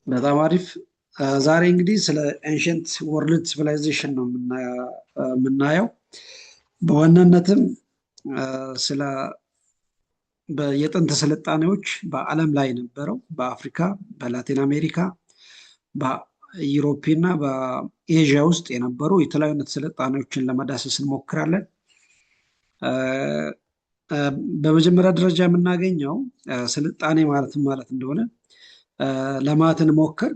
በጣም አሪፍ። ዛሬ እንግዲህ ስለ ኤንሸንት ወርልድ ሲቪላይዜሽን ነው የምናየው። በዋናነትም ስለ የጥንት ስልጣኔዎች በዓለም ላይ ነበረው በአፍሪካ፣ በላቲን አሜሪካ፣ በዩሮፕ እና በኤዥያ ውስጥ የነበሩ የተለያዩ አይነት ስልጣኔዎችን ለመዳሰስ እንሞክራለን። በመጀመሪያ ደረጃ የምናገኘው ስልጣኔ ማለት እንደሆነ ለማለት እንሞክር።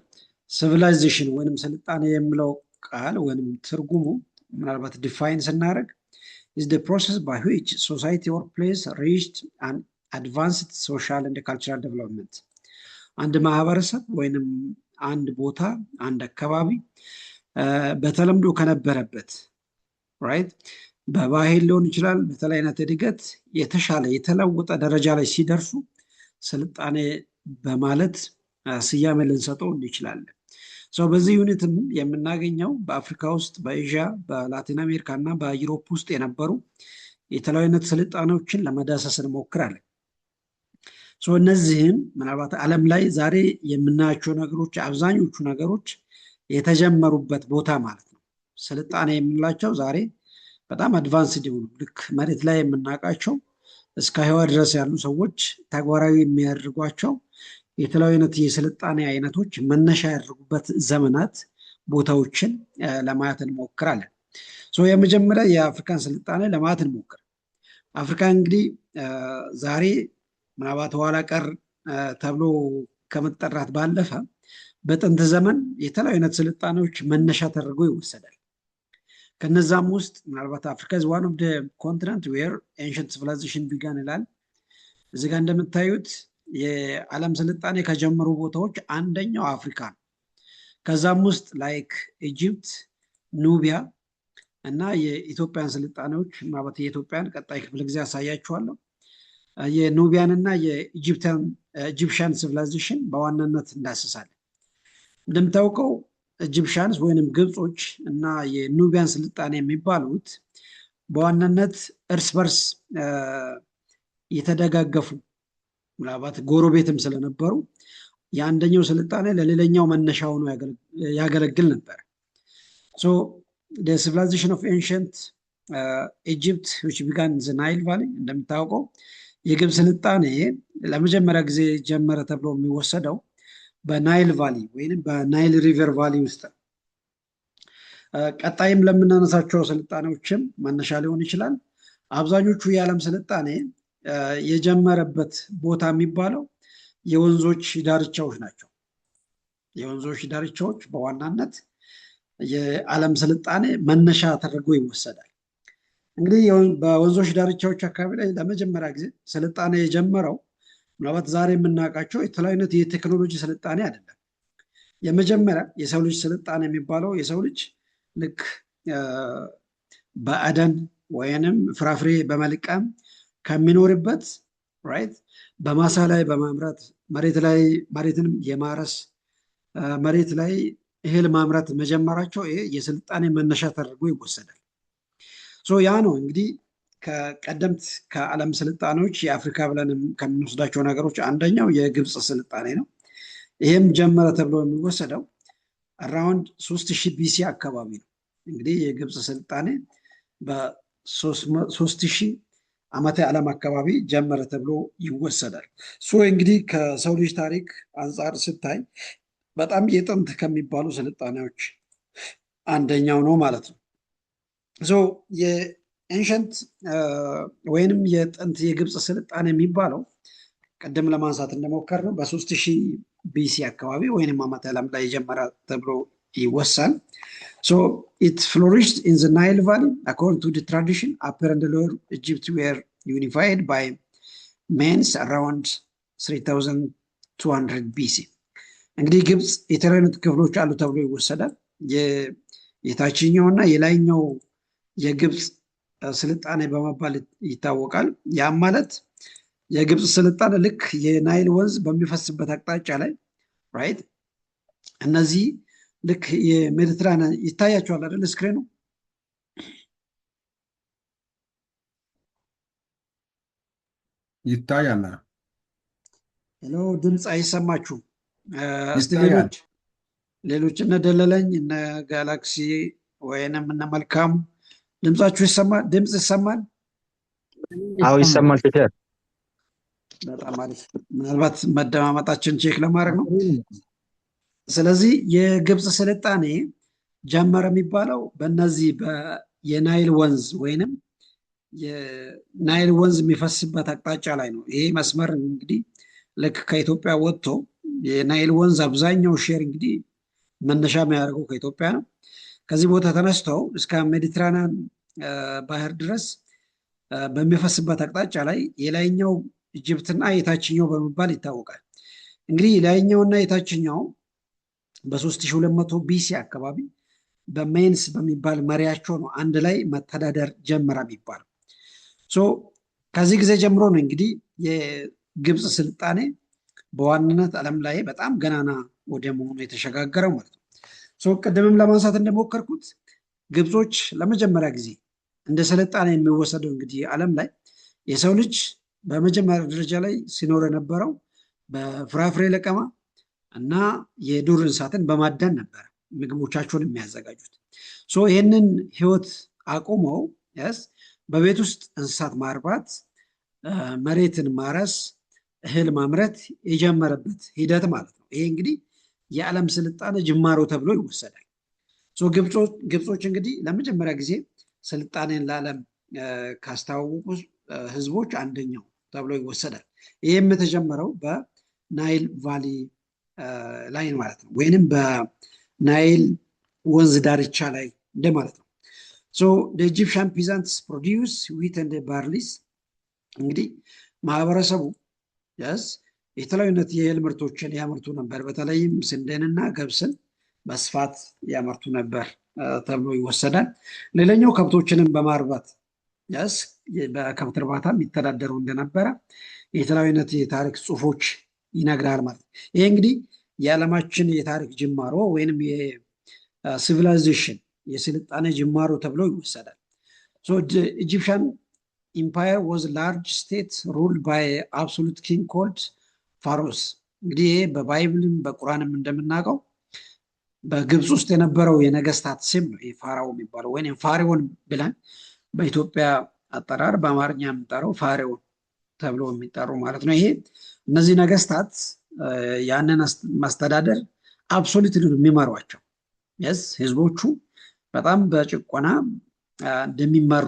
ሲቪላይዜሽን ወይንም ስልጣኔ የሚለው ቃል ወይንም ትርጉሙ ምናልባት ዲፋይን ስናደርግ is the process by which society or place reached an advanced social and cultural development። አንድ ማህበረሰብ ወይንም አንድ ቦታ አንድ አካባቢ በተለምዶ ከነበረበት ራይት በባህል ሊሆን ይችላል በተለያየ አይነት እድገት የተሻለ የተለወጠ ደረጃ ላይ ሲደርሱ ስልጣኔ በማለት ስያሜ ልንሰጠው እንችላለን። በዚህ ዩኒትም የምናገኘው በአፍሪካ ውስጥ፣ በኤዥያ፣ በላቲን አሜሪካ እና በዩሮፕ ውስጥ የነበሩ የተለያዩ አይነት ስልጣኔዎችን ለመዳሰስ እንሞክራለን። እነዚህም ምናልባት ዓለም ላይ ዛሬ የምናያቸው ነገሮች አብዛኞቹ ነገሮች የተጀመሩበት ቦታ ማለት ነው። ስልጣኔ የምንላቸው ዛሬ በጣም አድቫንስድ የሆኑ ልክ መሬት ላይ የምናውቃቸው እስከ ህዋ ድረስ ያሉ ሰዎች ተግባራዊ የሚያደርጓቸው የተለያዩ አይነት የስልጣኔ አይነቶች መነሻ ያደርጉበት ዘመናት ቦታዎችን ለማየት እንሞክራለን። የመጀመሪያ የአፍሪካን ስልጣኔ ለማየት እንሞክር። አፍሪካ እንግዲህ ዛሬ ምናልባት ኋላ ቀር ተብሎ ከመጠራት ባለፈ በጥንት ዘመን የተለያዩ አይነት ስልጣኔዎች መነሻ ተደርጎ ይወሰዳል። ከነዛም ውስጥ ምናልባት አፍሪካ is one of the continent where ancient civilization began ይላል። እዚህ ጋር እንደምታዩት የዓለም ስልጣኔ ከጀመሩ ቦታዎች አንደኛው አፍሪካ ነው። ከዛም ውስጥ ላይክ ኢጂፕት፣ ኑቢያ እና የኢትዮጵያን ስልጣኔዎች ምናልባት የኢትዮጵያን ቀጣይ ክፍለ ጊዜ ያሳያችኋለሁ። የኑቢያን እና የኢጂፕሽያን ሲቪላይዜሽን በዋናነት እንዳስሳለን። እንደምታውቀው ኢጂፕሽያንስ ወይንም ግብጾች እና የኑቢያን ስልጣኔ የሚባሉት በዋናነት እርስ በርስ የተደጋገፉ ምናልባት ጎረቤትም ስለነበሩ የአንደኛው ስልጣኔ ለሌላኛው መነሻ ሆኖ ያገለግል ነበር። the civilization of ancient Egypt which began in the Nile Valley እንደምታውቀው የግብፅ ስልጣኔ ለመጀመሪያ ጊዜ ጀመረ ተብሎ የሚወሰደው በናይል ቫሊ ወይም በናይል ሪቨር ቫሊ ውስጥ ነው። ቀጣይም ለምናነሳቸው ስልጣኔዎችም መነሻ ሊሆን ይችላል። አብዛኞቹ የዓለም ስልጣኔ የጀመረበት ቦታ የሚባለው የወንዞች ዳርቻዎች ናቸው። የወንዞች ዳርቻዎች በዋናነት የዓለም ስልጣኔ መነሻ ተደርጎ ይወሰዳል። እንግዲህ በወንዞች ዳርቻዎች አካባቢ ላይ ለመጀመሪያ ጊዜ ስልጣኔ የጀመረው ምናልባት ዛሬ የምናውቃቸው የተለያዩ አይነት የቴክኖሎጂ ስልጣኔ አይደለም። የመጀመሪያ የሰው ልጅ ስልጣኔ የሚባለው የሰው ልጅ ልክ በአደን ወይንም ፍራፍሬ በመልቀም ከሚኖርበት ራይት በማሳ ላይ በማምረት መሬትንም የማረስ መሬት ላይ እህል ማምረት መጀመራቸው ይሄ የስልጣኔ መነሻ ተደርጎ ይወሰዳል። ያ ነው እንግዲህ ከቀደምት ከዓለም ስልጣኔዎች የአፍሪካ ብለን ከምንወስዳቸው ነገሮች አንደኛው የግብፅ ስልጣኔ ነው። ይህም ጀመረ ተብሎ የሚወሰደው አራውንድ 3000 ቢሲ አካባቢ ነው። እንግዲህ የግብፅ ስልጣኔ በ3000 ዓመተ ዓለም አካባቢ ጀመረ ተብሎ ይወሰዳል። እንግዲህ ከሰው ልጅ ታሪክ አንጻር ስታይ በጣም የጥንት ከሚባሉ ስልጣኔዎች አንደኛው ነው ማለት ነው። የኤንሸንት ወይንም የጥንት የግብፅ ስልጣኔ የሚባለው ቀደም ለማንሳት እንደሞከርነው በ3000 ቢሲ አካባቢ ወይንም ዓመተ ዓለም ላይ የጀመረ ተብሎ ይወሳል። it flourished in the Nile Valley according to the tradition. Upper and Lower Egypt were unified by Menes around 3200 BC. እንግዲህ ግብፅ የተለያዩ ክፍሎች አሉ ተብሎ ይወሰዳል። የታችኛው እና የላይኛው የግብፅ ስልጣኔ በመባል ይታወቃል። ያም ማለት የግብፅ ስልጣኔ ልክ የናይል ወንዝ በሚፈስበት አቅጣጫ ላይ ራይት እነዚህ ልክ የሜዲትራኒያን ይታያቸዋል አይደል? ስክሪኑ ይታያል። ሄሎ፣ ድምፅ አይሰማችሁም? እስቲ ይታያል። ሌሎች እነ ደለለኝ እነ ጋላክሲ ወይንም እነ መልካሙ ድምጻችሁ ይሰማል? ድምፅ ይሰማል? አዎ ይሰማል ቲቸር። በጣም አሪፍ። ምናልባት መደማመጣችን ቼክ ለማድረግ ነው። ስለዚህ የግብፅ ስልጣኔ ጀመረ የሚባለው በእነዚህ የናይል ወንዝ ወይንም የናይል ወንዝ የሚፈስበት አቅጣጫ ላይ ነው። ይሄ መስመር እንግዲህ ልክ ከኢትዮጵያ ወጥቶ የናይል ወንዝ አብዛኛው ሼር እንግዲህ መነሻ የሚያደርገው ከኢትዮጵያ ነው። ከዚህ ቦታ ተነስተው እስከ ሜዲትራኒያን ባህር ድረስ በሚፈስበት አቅጣጫ ላይ የላይኛው ኢጅፕትና የታችኛው በመባል ይታወቃል። እንግዲህ የላይኛውና የታችኛው በ3200 ቢሲ አካባቢ በሜንስ በሚባል መሪያቸው ነው አንድ ላይ መተዳደር ጀመረ የሚባለው። ከዚህ ጊዜ ጀምሮ ነው እንግዲህ የግብፅ ስልጣኔ በዋናነት ዓለም ላይ በጣም ገናና ወደ መሆኑ የተሸጋገረው ማለት ነው። ቅድምም ለማንሳት እንደሞከርኩት ግብጾች ለመጀመሪያ ጊዜ እንደ ስልጣኔ የሚወሰደው እንግዲህ ዓለም ላይ የሰው ልጅ በመጀመሪያ ደረጃ ላይ ሲኖር የነበረው በፍራፍሬ ለቀማ እና የዱር እንስሳትን በማደን ነበር ምግቦቻቸውን የሚያዘጋጁት። ይህንን ህይወት አቁመው በቤት ውስጥ እንስሳት ማርባት፣ መሬትን ማረስ፣ እህል ማምረት የጀመረበት ሂደት ማለት ነው። ይሄ እንግዲህ የዓለም ስልጣኔ ጅማሮ ተብሎ ይወሰዳል። ግብጾች እንግዲህ ለመጀመሪያ ጊዜ ስልጣኔን ለዓለም ካስተዋወቁ ህዝቦች አንደኛው ተብሎ ይወሰዳል። ይህም የተጀመረው በናይል ቫሊ ላይ ማለት ነው፣ ወይንም በናይል ወንዝ ዳርቻ ላይ እንደማለት ነው። ኢጂፕሽያን ፒዛንትስ ፕሮዲውስ ዊት ኤንድ ባርሊስ እንግዲህ ማህበረሰቡ የተለያዩ አይነት የእህል ምርቶችን ያመርቱ ነበር። በተለይም ስንዴንና ገብስን በስፋት ያመርቱ ነበር ተብሎ ይወሰዳል። ሌላኛው ከብቶችንም በማርባት በከብት እርባታ የሚተዳደሩ እንደነበረ የተለያዩ አይነት የታሪክ ጽሁፎች ይነግራል ማለት ነው። ይሄ እንግዲህ የዓለማችን የታሪክ ጅማሮ ወይንም የሲቪላይዜሽን የስልጣኔ ጅማሮ ተብሎ ይወሰዳል። ኢጂፕሽያን ኢምፓየር ዋዝ ላርጅ ስቴት ሩልድ ባይ አብሶሉት ኪንግ ኮልድ ፋሮስ። እንግዲህ ይሄ በባይብልም በቁርአንም እንደምናውቀው በግብፅ ውስጥ የነበረው የነገስታት ስም ነው ፋራው የሚባለው ወይም ፋሬዎን ብለን በኢትዮጵያ አጠራር በአማርኛ የምንጠራው ፋሬዎን ተብሎ የሚጠሩ ማለት ነው። ይሄ እነዚህ ነገስታት ያንን ማስተዳደር አብሶሉት የሚመሯቸው ህዝቦቹ በጣም በጭቆና እንደሚመሩ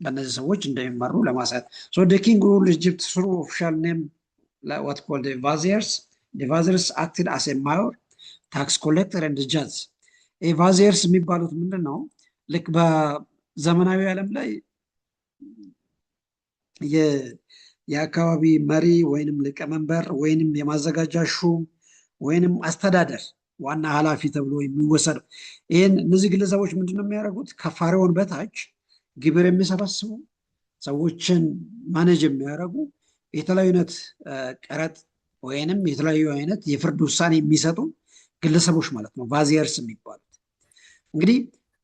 በእነዚህ ሰዎች እንደሚመሩ ለማሳየት ኪንግ ሩል ኢጅፕት ስሩ ኦፊሻል ኔም what called the viziers. The viziers acted as a mayor, tax collector and judge. ቫዚየርስ የሚባሉት ምንድን ነው? ልክ በዘመናዊ ዓለም ላይ የአካባቢ መሪ ወይንም ሊቀመንበር ወይንም የማዘጋጃ ሹም ወይንም አስተዳደር ዋና ኃላፊ ተብሎ የሚወሰደው እነዚህ ግለሰቦች ምንድነው የሚያደርጉት? ከፋሬውን በታች ግብር የሚሰበስቡ ሰዎችን ማኔጅ የሚያደርጉ የተለያዩ አይነት ቀረጥ ወይንም የተለያዩ አይነት የፍርድ ውሳኔ የሚሰጡ ግለሰቦች ማለት ነው ቫዚየርስ የሚባሉት። እንግዲህ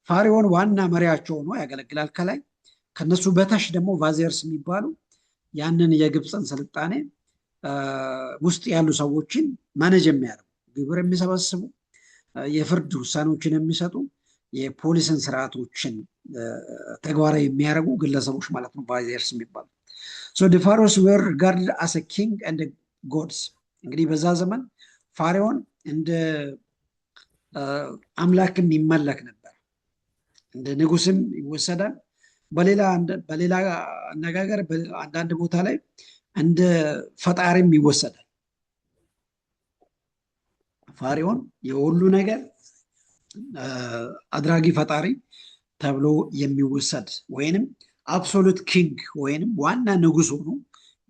ፋሬውን ዋና መሪያቸው ሆኖ ያገለግላል ከላይ። ከነሱ በታች ደግሞ ቫዚየርስ የሚባሉ ያንን የግብፅን ስልጣኔ ውስጥ ያሉ ሰዎችን ማኔጅ የሚያደርጉ ግብር የሚሰበስቡ የፍርድ ውሳኔዎችን የሚሰጡ የፖሊስን ስርዓቶችን ተግባራዊ የሚያደርጉ ግለሰቦች ማለት ነው ቫዚየርስ የሚባሉ። the pharaohs were regarded as a king and gods። እንግዲህ በዛ ዘመን ፋሬውን እንደ አምላክም ይመለክ ነበር፣ እንደ ንጉስም ይወሰዳል። በሌላ አነጋገር አንዳንድ ቦታ ላይ እንደ ፈጣሪም ይወሰዳል። ፋሬውን የሁሉ ነገር አድራጊ ፈጣሪ ተብሎ የሚወሰድ ወይንም አብሶሉት ኪንግ ወይንም ዋና ንጉስ ሆኖ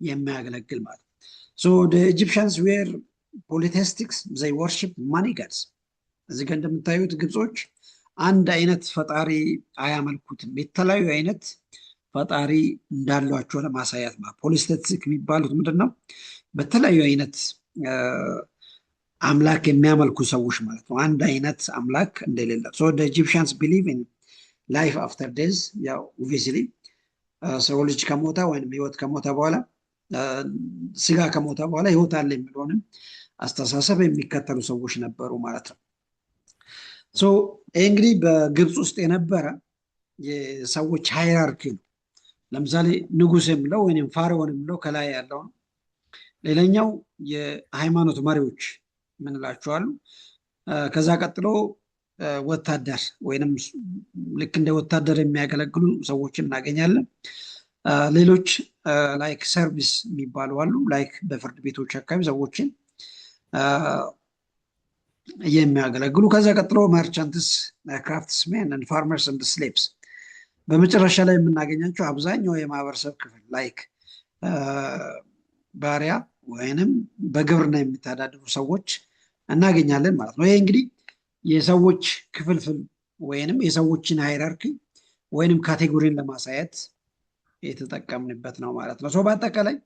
የሚያገለግል ማለት ነው። the Egyptians were polytheists, they worship many gods። እዚህ ጋር እንደምታዩት ግብጾች አንድ አይነት ፈጣሪ አያመልኩትም፣ የተለያዩ አይነት ፈጣሪ እንዳሏቸው ለማሳያት ማለት። ፖሊቴስቲክ የሚባሉት ምንድን ነው? በተለያዩ አይነት አምላክ የሚያመልኩ ሰዎች ማለት ነው፣ አንድ አይነት አምላክ እንደሌለ። the Egyptians believe in life after death። ያው ኦብቪየስሊ ሰው ልጅ ከሞተ ወይም ህይወት ከሞተ በኋላ ስጋ ከሞተ በኋላ ህይወት አለ የሚለውንም አስተሳሰብ የሚከተሉ ሰዎች ነበሩ ማለት ነው። ይህ እንግዲህ በግብፅ ውስጥ የነበረ የሰዎች ሃይራርኪ ነው። ለምሳሌ ንጉስ የምለው ወይም ፋርዖን የምለው ከላይ ያለው ነው። ሌላኛው የሃይማኖት መሪዎች ምንላቸው አሉ። ከዛ ቀጥሎ ወታደር ወይንም ልክ እንደ ወታደር የሚያገለግሉ ሰዎችን እናገኛለን። ሌሎች ላይክ ሰርቪስ የሚባሉ አሉ። ላይክ በፍርድ ቤቶች አካባቢ ሰዎችን የሚያገለግሉ። ከዛ ቀጥሎ መርቻንትስ፣ ክራፍትስሜን፣ ፋርመርስ እንድ ስሌቭስ። በመጨረሻ ላይ የምናገኛቸው አብዛኛው የማህበረሰብ ክፍል ላይክ ባሪያ ወይንም በግብርና የሚተዳደሩ ሰዎች እናገኛለን ማለት ነው። ይሄ እንግዲህ የሰዎች ክፍልፍል ወይንም የሰዎችን ሃይራርኪ ወይንም ካቴጎሪን ለማሳየት የተጠቀምንበት ነው ማለት ነው። በአጠቃላይ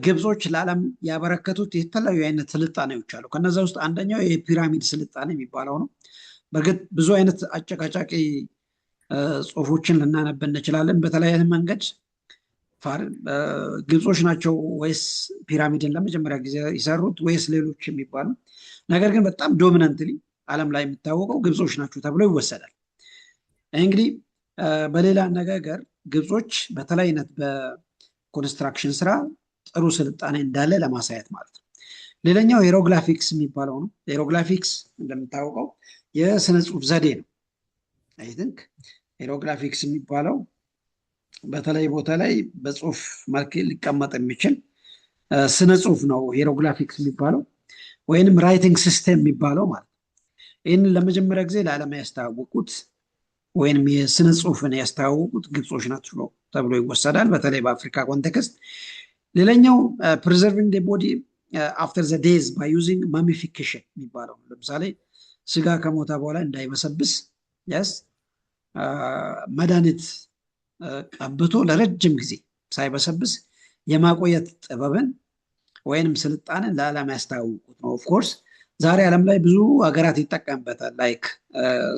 ግብጾች ለዓለም ያበረከቱት የተለያዩ አይነት ስልጣኔዎች አሉ። ከነዛ ውስጥ አንደኛው የፒራሚድ ስልጣኔ የሚባለው ነው። በእርግጥ ብዙ አይነት አጨቃጫቂ ጽሁፎችን ልናነብ እንችላለን በተለያየ መንገድ። ግብጾች ናቸው ወይስ ፒራሚድን ለመጀመሪያ ጊዜ የሰሩት ወይስ ሌሎች የሚባሉ፣ ነገር ግን በጣም ዶሚናንትሊ ዓለም ላይ የሚታወቀው ግብጾች ናቸው ተብሎ ይወሰዳል። እንግዲህ በሌላ አነጋገር ግብጾች በተለይነት በኮንስትራክሽን ስራ ጥሩ ስልጣኔ እንዳለ ለማሳየት ማለት ነው። ሌላኛው ሄሮግራፊክስ የሚባለው ነው። ሄሮግራፊክስ እንደምታወቀው የስነ ጽሁፍ ዘዴ ነው። አይ ቲንክ ሄሮግራፊክስ የሚባለው በተለይ ቦታ ላይ በጽሁፍ መልክ ሊቀመጥ የሚችል ስነ ጽሁፍ ነው ሄሮግራፊክስ የሚባለው ወይንም ራይቲንግ ሲስተም የሚባለው ማለት ነው። ይህንን ለመጀመሪያ ጊዜ ለዓለም ያስተዋወቁት ወይንም የስነ ጽሁፍን ያስተዋወቁት ግብጾች ናቸው ተብሎ ይወሰዳል፣ በተለይ በአፍሪካ ኮንቴክስት። ሌላኛው ፕሪዘርቪንግ ደ ቦዲ አፍተር ዘ ዴዝ ባይ ዩዚንግ ማሚፊኬሽን የሚባለው ነው። ለምሳሌ ስጋ ከሞተ በኋላ እንዳይበሰብስ መድኃኒት ቀብቶ ለረጅም ጊዜ ሳይበሰብስ የማቆየት ጥበብን ወይንም ስልጣንን ለዓለም ያስተዋወቁት ነው። ኦፍኮርስ ዛሬ ዓለም ላይ ብዙ ሀገራት ይጠቀምበታል። ላይክ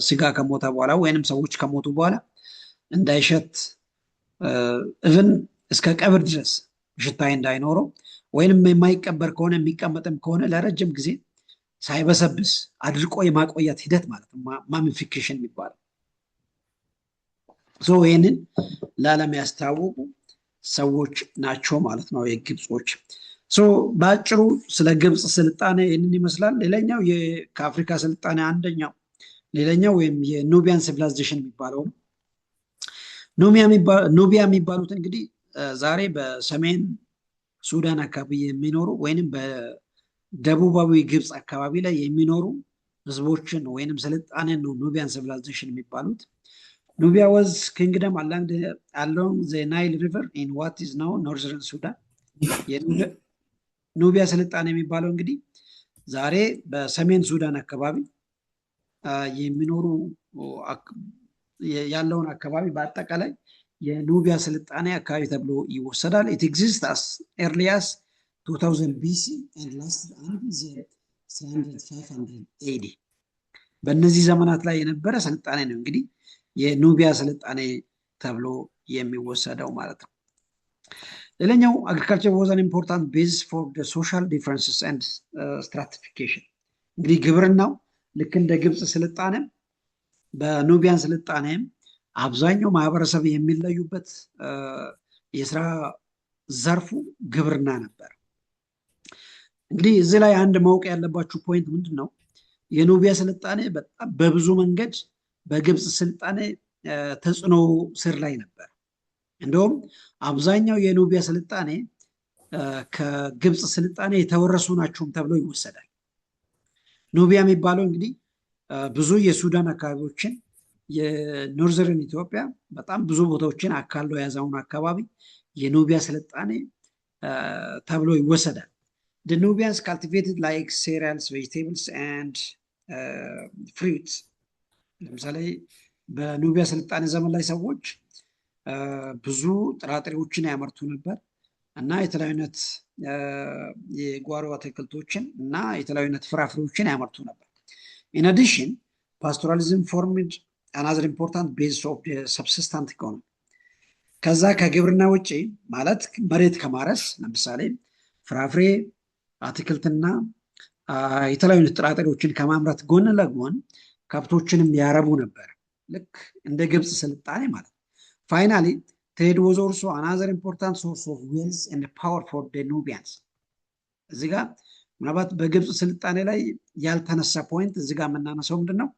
ስጋ ከሞተ በኋላ ወይንም ሰዎች ከሞቱ በኋላ እንዳይሸት እብን እስከ ቀብር ድረስ ሽታ እንዳይኖረው ወይንም የማይቀበር ከሆነ የሚቀመጥም ከሆነ ለረጅም ጊዜ ሳይበሰብስ አድርቆ የማቆየት ሂደት ማለት ነው ማሚፊኬሽን የሚባለው። ይህንን ለዓለም ያስተዋወቁ ሰዎች ናቸው ማለት ነው የግብጾች። በአጭሩ ስለ ግብፅ ስልጣኔ ይህንን ይመስላል። ሌላኛው ከአፍሪካ ስልጣኔ አንደኛው ሌላኛው ወይም የኑቢያን ሲቪላይዜሽን የሚባለው ኑቢያ የሚባሉት እንግዲህ ዛሬ በሰሜን ሱዳን አካባቢ የሚኖሩ ወይንም በደቡባዊ ግብፅ አካባቢ ላይ የሚኖሩ ህዝቦችን ወይንም ስልጣኔን ነው ኑቢያን ሲቪላይዜሽን የሚባሉት። ኑቢያ was kingdom along the Nile River in what is now northern Sudan። ኑቢያ ስልጣኔ የሚባለው እንግዲህ ዛሬ በሰሜን ሱዳን አካባቢ የሚኖሩ ያለውን አካባቢ በአጠቃላይ የኑቢያ ስልጣኔ አካባቢ ተብሎ ይወሰዳል። it exists as early as 2000 BC and lasted until 500 AD። በእነዚህ ዘመናት ላይ የነበረ ስልጣኔ ነው እንግዲህ የኑቢያ ስልጣኔ ተብሎ የሚወሰደው ማለት ነው። ሌላኛው አግሪካልቸር was an important basis for the social differences and stratification። እንግዲህ ግብርናው ልክ እንደ ግብፅ ስልጣኔ በኑቢያን ስልጣኔም አብዛኛው ማህበረሰብ የሚለዩበት የስራ ዘርፉ ግብርና ነበር። እንግዲህ እዚህ ላይ አንድ ማወቅ ያለባችሁ ፖይንት ምንድን ነው? የኑቢያ ስልጣኔ በጣም በብዙ መንገድ በግብፅ ስልጣኔ ተጽዕኖ ስር ላይ ነበር። እንደውም አብዛኛው የኑቢያ ስልጣኔ ከግብፅ ስልጣኔ የተወረሱ ናቸውም ተብሎ ይወሰዳል። ኑቢያ የሚባለው እንግዲህ ብዙ የሱዳን አካባቢዎችን የኖርዘርን ኢትዮጵያ በጣም ብዙ ቦታዎችን አካሎ የያዘውን አካባቢ የኑቢያ ስልጣኔ ተብሎ ይወሰዳል። The Nubians cultivated like cereals, vegetables and fruits። ለምሳሌ በኑቢያ ስልጣኔ ዘመን ላይ ሰዎች ብዙ ጥራጥሬዎችን ያመርቱ ነበር እና የተለያዩ አይነት የጓሮ አትክልቶችን እና የተለያዩ አይነት ፍራፍሬዎችን ያመርቱ ነበር። In addition, pastoralism formed another important base of the subsistence economy። ከዛ ከግብርና ውጪ ማለት መሬት ከማረስ ለምሳሌ ፍራፍሬ አትክልትና የተለያዩ ጥራጥሬዎችን ከማምረት ጎን ለጎን ከብቶችንም ያረቡ ነበር፣ ልክ እንደ ግብፅ ስልጣኔ ማለት ነው። ፋይናሊ ትሬድ ዋዝ ኦልሶ አናዘር ኢምፖርታንት ሶርስ ኦፍ ዌልዝ ኤንድ ፓወር ፎር ዘ ኑቢያንስ። እዚህ ጋር ምናልባት በግብፅ ስልጣኔ ላይ ያልተነሳ ፖይንት እዚህ ጋር የምናነሳው ምንድን ነው?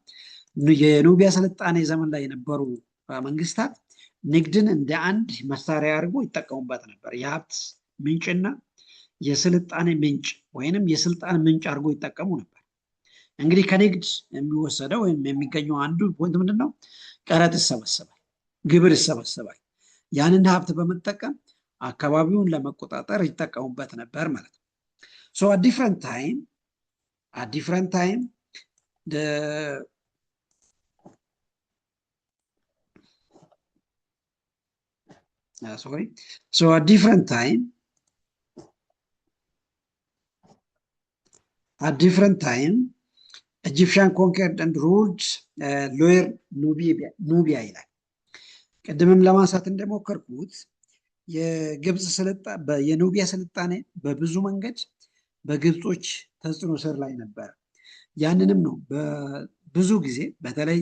የኑቢያ ስልጣኔ ዘመን ላይ የነበሩ መንግስታት ንግድን እንደ አንድ መሳሪያ አድርጎ ይጠቀሙበት ነበር። የሀብት ምንጭና የስልጣኔ ምንጭ ወይንም የስልጣን ምንጭ አድርጎ ይጠቀሙ ነበር። እንግዲህ ከንግድ የሚወሰደው ወይም የሚገኘው አንዱ ፖይንት ምንድን ነው? ቀረጥ ይሰበሰባል፣ ግብር ይሰበሰባል። ያንን ሀብት በመጠቀም አካባቢውን ለመቆጣጠር ይጠቀሙበት ነበር ማለት ነው። ሶ at different time the at different time Egyptian conquered and ruled lower ኑቢያ ይላል። ቅድምም ለማንሳት እንደሞከርኩት የግብፅ የኑቢያ ስልጣኔ በብዙ መንገድ በግብጾች ተጽዕኖ ስር ላይ ነበር። ያንንም ነው በብዙ ጊዜ በተለይ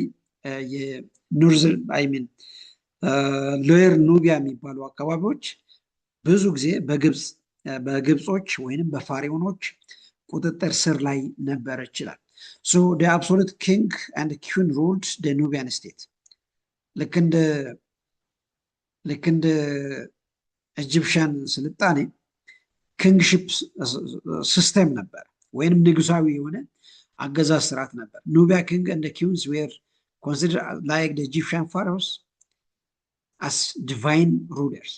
የኖርዘር ሎየር ኑቢያ የሚባሉ አካባቢዎች ብዙ ጊዜ በግብጾች ወይንም በፋሪዮኖች ቁጥጥር ስር ላይ ነበር ይችላል። ሶ the absolute king and queen ruled the Nubian state። ልክ እንደ ኢጂፕሽያን ስልጣኔ ኪንግሺፕ ሲስተም ነበር ወይንም ንጉሳዊ የሆነ አገዛዝ ስርዓት ነበር። ኑቢያ ኪንግ and queens were considered like the Egyptian pharaohs as divine rulers።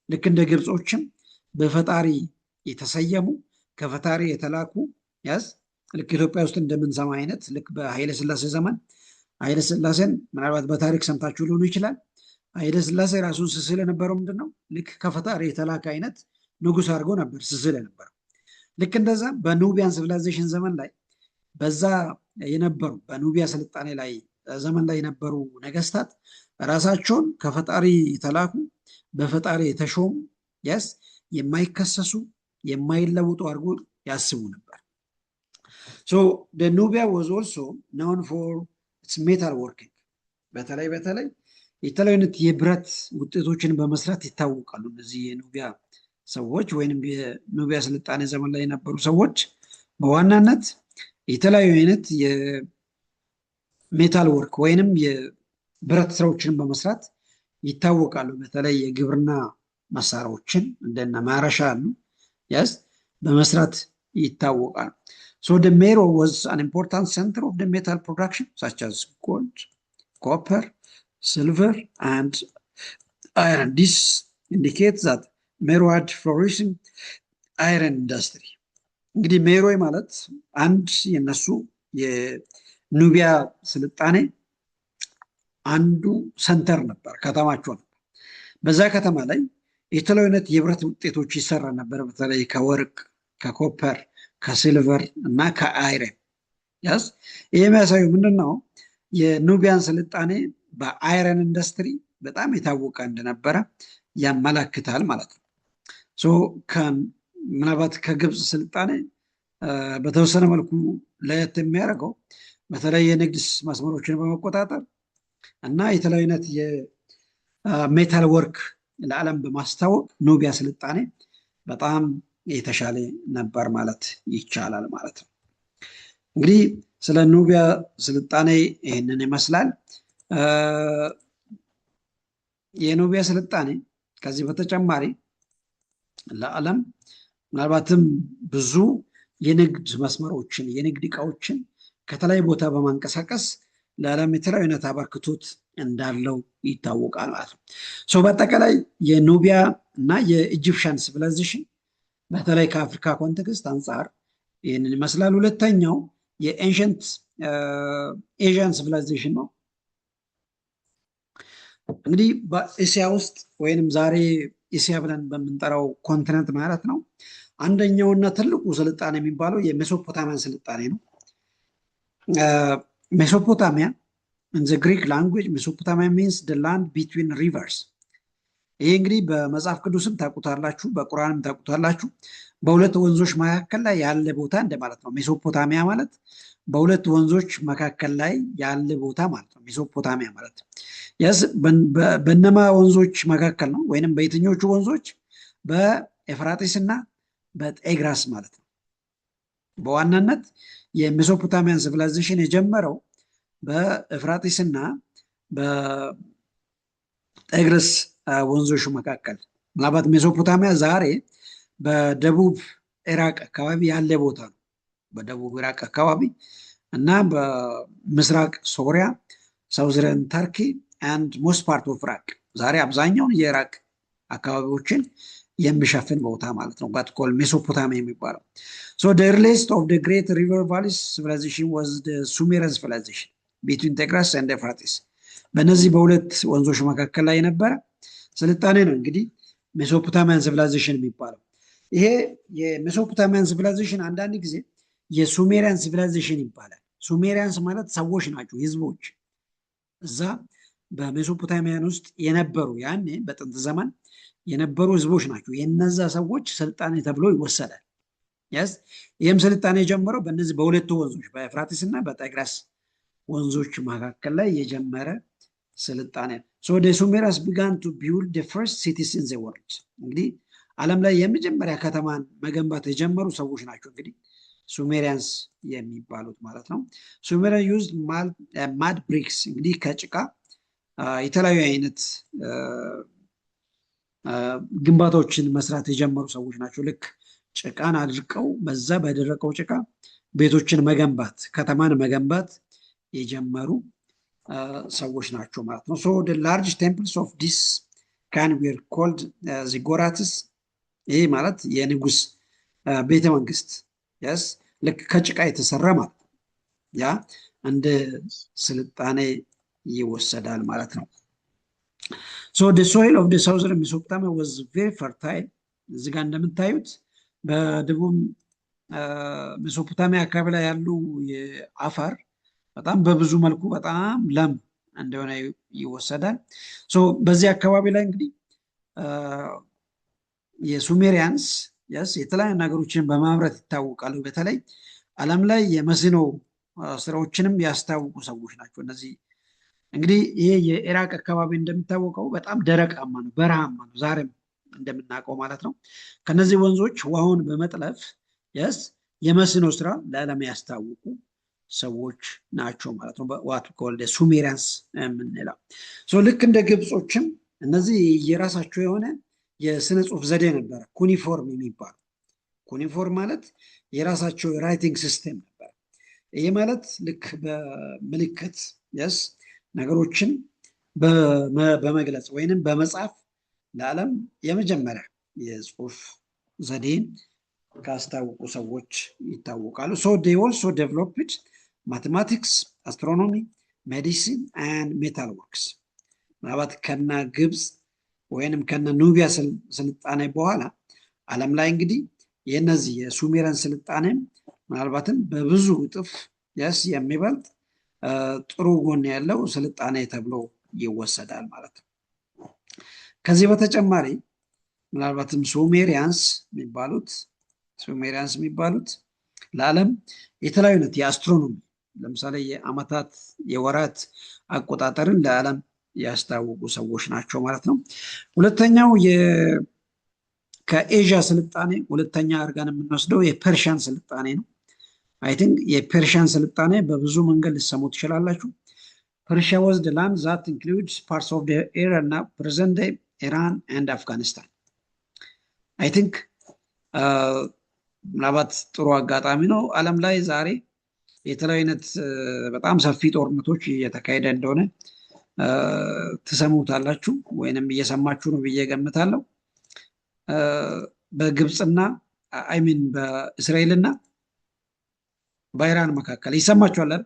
ልክ እንደ ግብጾችም በፈጣሪ የተሰየሙ ከፈጣሪ የተላኩ ልክ ኢትዮጵያ ውስጥ እንደምንሰማ አይነት ልክ በኃይለ ሥላሴ ዘመን ኃይለ ሥላሴን ምናልባት በታሪክ ሰምታችሁ ሊሆኑ ይችላል። ኃይለ ሥላሴ ራሱን ስስል የነበረው ምንድን ነው? ልክ ከፈጣሪ የተላከ አይነት ንጉስ አድርጎ ነበር ስስል የነበረው። ልክ እንደዛ በኑቢያን ሲቪላይዜሽን ዘመን ላይ በዛ የነበሩ በኑቢያ ስልጣኔ ላይ ዘመን ላይ የነበሩ ነገስታት ራሳቸውን ከፈጣሪ የተላኩ በፈጣሪ የተሾሙ የማይከሰሱ የማይለውጡ አድርጎ ያስቡ ነበር። So the Nubia was also known for its metal working። በተለይ የተለያዩ የብረት ውጤቶችን በመስራት ይታወቃሉ። እነዚህ የኑቢያ ሰዎች ወይንም የኑቢያ ስልጣኔ ዘመን ላይ የነበሩ ሰዎች በዋናነት የተለያዩ አይነት የሜታል ወርክ ወይንም የብረት ስራዎችን በመስራት ይታወቃሉ። በተለይ የግብርና መሳሪያዎችን እንደነ ማረሻ አሉ በመስራት ይታወቃሉ። So the Meru was an important center of the metal production such as gold, copper, silver and iron. This indicates that Meru had flourishing iron industry። እንግዲህ ሜሮይ ማለት አንድ የነሱ የኑቢያ ስልጣኔ አንዱ ሰንተር ነበር፣ ከተማቸው ነበር። በዛ ከተማ ላይ የተለያዩ አይነት የብረት ውጤቶች ይሰራ ነበር። በተለይ ከወርቅ፣ ከኮፐር፣ ከሲልቨር እና ከአይረን። ይህ የሚያሳየው ምንድነው? የኑቢያን ስልጣኔ በአይረን ኢንዱስትሪ በጣም የታወቀ እንደነበረ ያመላክታል ማለት ነው። ምናልባት ከግብፅ ስልጣኔ በተወሰነ መልኩ ለየት የሚያደርገው በተለይ የንግድ መስመሮችን በመቆጣጠር እና የተለያዩ አይነት የሜታል ወርክ ለዓለም በማስታወቅ ኑቢያ ስልጣኔ በጣም የተሻለ ነበር ማለት ይቻላል ማለት ነው። እንግዲህ ስለ ኑቢያ ስልጣኔ ይህንን ይመስላል። የኑቢያ ስልጣኔ ከዚህ በተጨማሪ ለዓለም ምናልባትም ብዙ የንግድ መስመሮችን የንግድ እቃዎችን ከተለያዩ ቦታ በማንቀሳቀስ ለዓለም የተለያዩ አይነት አበርክቶት እንዳለው ይታወቃል ማለት ነው። በአጠቃላይ የኑቢያ እና የኢጂፕሽያን ሲቪላይዜሽን በተለይ ከአፍሪካ ኮንቴክስት አንጻር ይህንን ይመስላል። ሁለተኛው የኤንሸንት ኤዥያን ሲቪላይዜሽን ነው። እንግዲህ በእስያ ውስጥ ወይንም ዛሬ እስያ ብለን በምንጠራው ኮንቲነንት ማለት ነው አንደኛውና ትልቁ ስልጣኔ የሚባለው የሜሶፖታሚያን ስልጣኔ ነው። ሜሶፖታሚያ in the Greek language Mesopotamia means the land between rivers። ይሄ እንግዲህ በመጽሐፍ ቅዱስም ታውቁታላችሁ፣ በቁርአንም ታውቁታላችሁ። በሁለት ወንዞች መካከል ላይ ያለ ቦታ እንደማለት ነው። ሜሶፖታሚያ ማለት በሁለት ወንዞች መካከል ላይ ያለ ቦታ ማለት ነው። ሜሶፖታሚያ ማለት ያስ በነማ ወንዞች መካከል ነው ወይንም በየትኞቹ ወንዞች? በኤፍራጢስ እና በጤግራስ ማለት ነው። በዋናነት የሜሶፖታሚያን ሲቪላይዜሽን የጀመረው በኤፍራጢስ እና በጤግረስ ወንዞች መካከል። ምናልባት ሜሶፖታሚያ ዛሬ በደቡብ ኢራቅ አካባቢ ያለ ቦታ ነው። በደቡብ ኢራቅ አካባቢ እና በምስራቅ ሶሪያ፣ ሳውዝረን ተርኪ አንድ ሞስት ፓርት ኦፍ ኢራቅ ዛሬ አብዛኛውን የኢራቅ አካባቢዎችን የሚሸፍን ቦታ ማለት ነው። ባትኮል ሜሶፖታሚያ የሚባለው the earliest of the great river valleys civilization was the Sumerian civilization between Tigris and Euphrates። በእነዚህ በሁለት ወንዞች መካከል ላይ የነበረ ስልጣኔ ነው እንግዲህ ሜሶፖታሚያን ሲቪላይዜሽን የሚባለው። ይሄ የሜሶፖታሚያን ሲቪላይዜሽን አንዳንድ ጊዜ የሱሜሪያን ሲቪላይዜሽን ይባላል። ሱሜሪያንስ ማለት ሰዎች ናቸው፣ ህዝቦች እዛ በሜሶፖታሚያን ውስጥ የነበሩ ያኔ በጥንት ዘመን የነበሩ ህዝቦች ናቸው። የነዛ ሰዎች ስልጣኔ ተብሎ ይወሰዳል። ይህም ስልጣኔ የጀመረው በእነዚህ በሁለቱ ወንዞች በኤፍራቲስ እና በጤግረስ ወንዞች መካከል ላይ የጀመረ ስልጣኔ ነው። the Sumerians began to build the first cities in the world። እንግዲህ ዓለም ላይ የመጀመሪያ ከተማን መገንባት የጀመሩ ሰዎች ናቸው እንግዲህ ሱሜሪያንስ የሚባሉት ማለት ነው። ሱሜሪያን used mud bricks እንግዲህ ከጭቃ የተለያዩ አይነት ግንባታዎችን መስራት የጀመሩ ሰዎች ናቸው። ልክ ጭቃን አድርቀው በዛ በደረቀው ጭቃ ቤቶችን መገንባት፣ ከተማን መገንባት የጀመሩ ሰዎች ናቸው ማለት ነው። the large temples of this kind were called ziggurats። ይሄ ማለት የንጉስ ቤተ መንግስት ልክ ከጭቃ የተሰራ ማለት ነው። ያ እንደ ስልጣኔ ይወሰዳል ማለት ነው። the soil of the southern Mesopotamia was very fertile። እዚህ ጋር እንደምታዩት በደቡብ ሜሶፖታሚያ አካባቢ ላይ ያሉ የአፈር በጣም በብዙ መልኩ በጣም ለም እንደሆነ ይወሰዳል። በዚህ አካባቢ ላይ እንግዲህ የሱሜሪያንስ የተለያዩ ነገሮችን በማምረት ይታወቃሉ። በተለይ ዓለም ላይ የመስኖ ስራዎችንም ያስታወቁ ሰዎች ናቸው እነዚህ። እንግዲህ ይሄ የኢራቅ አካባቢ እንደሚታወቀው በጣም ደረቃማ ነው፣ በረሃማ ነው፣ ዛሬም እንደምናውቀው ማለት ነው። ከነዚህ ወንዞች ውሃውን በመጥለፍ የመስኖ ስራ ለዓለም ያስታወቁ ሰዎች ናቸው ማለት ነው። ዋት ኮልድ ሱሜሪያንስ የምንለው ልክ እንደ ግብጾችም እነዚህ የራሳቸው የሆነ የስነ ጽሁፍ ዘዴ ነበረ፣ ኩኒፎርም የሚባሉ። ኩኒፎርም ማለት የራሳቸው ራይቲንግ ሲስተም ነበር። ይሄ ማለት ልክ በምልክት ነገሮችን በመግለጽ ወይንም በመጻፍ ለዓለም የመጀመሪያ የጽሁፍ ዘዴን ካስታወቁ ሰዎች ይታወቃሉ። they also developed mathematics, astronomy, medicine and metal works። ምናልባት ከነ ግብፅ ወይንም ከነ ኑቢያ ስልጣኔ በኋላ ዓለም ላይ እንግዲህ የነዚህ የሱሜሪያን ስልጣኔ ምናልባትም በብዙ እጥፍ የሚበልጥ ጥሩ ጎን ያለው ስልጣኔ ተብሎ ይወሰዳል ማለት ነው። ከዚህ በተጨማሪ ምናልባትም ሱሜሪያንስ የሚባሉት ለዓለም የተለያዩ አይነት የአስትሮኖሚ ለምሳሌ የዓመታት የወራት አቆጣጠርን ለዓለም ያስታወቁ ሰዎች ናቸው ማለት ነው። ሁለተኛው ከኤዥያ ስልጣኔ ሁለተኛ አድርገን የምንወስደው የፐርሺያን ስልጣኔ ነው። አይ ቲንክ የፐርሺያን ስልጣኔ በብዙ መንገድ ልትሰሙ ትችላላችሁ። Persia was the land that includes parts of the era now present day Iran and Afghanistan። I think ምናልባት ጥሩ አጋጣሚ ነው። ዓለም ላይ ዛሬ የተለያዩ አይነት በጣም ሰፊ ጦርነቶች እየተካሄደ እንደሆነ ትሰሙታላችሁ ወይንም እየሰማችሁ ነው ብዬ ገምታለሁ። በግብፅና አይሚን በእስራኤልና በኢራን መካከል ይሰማችኋል አይደል?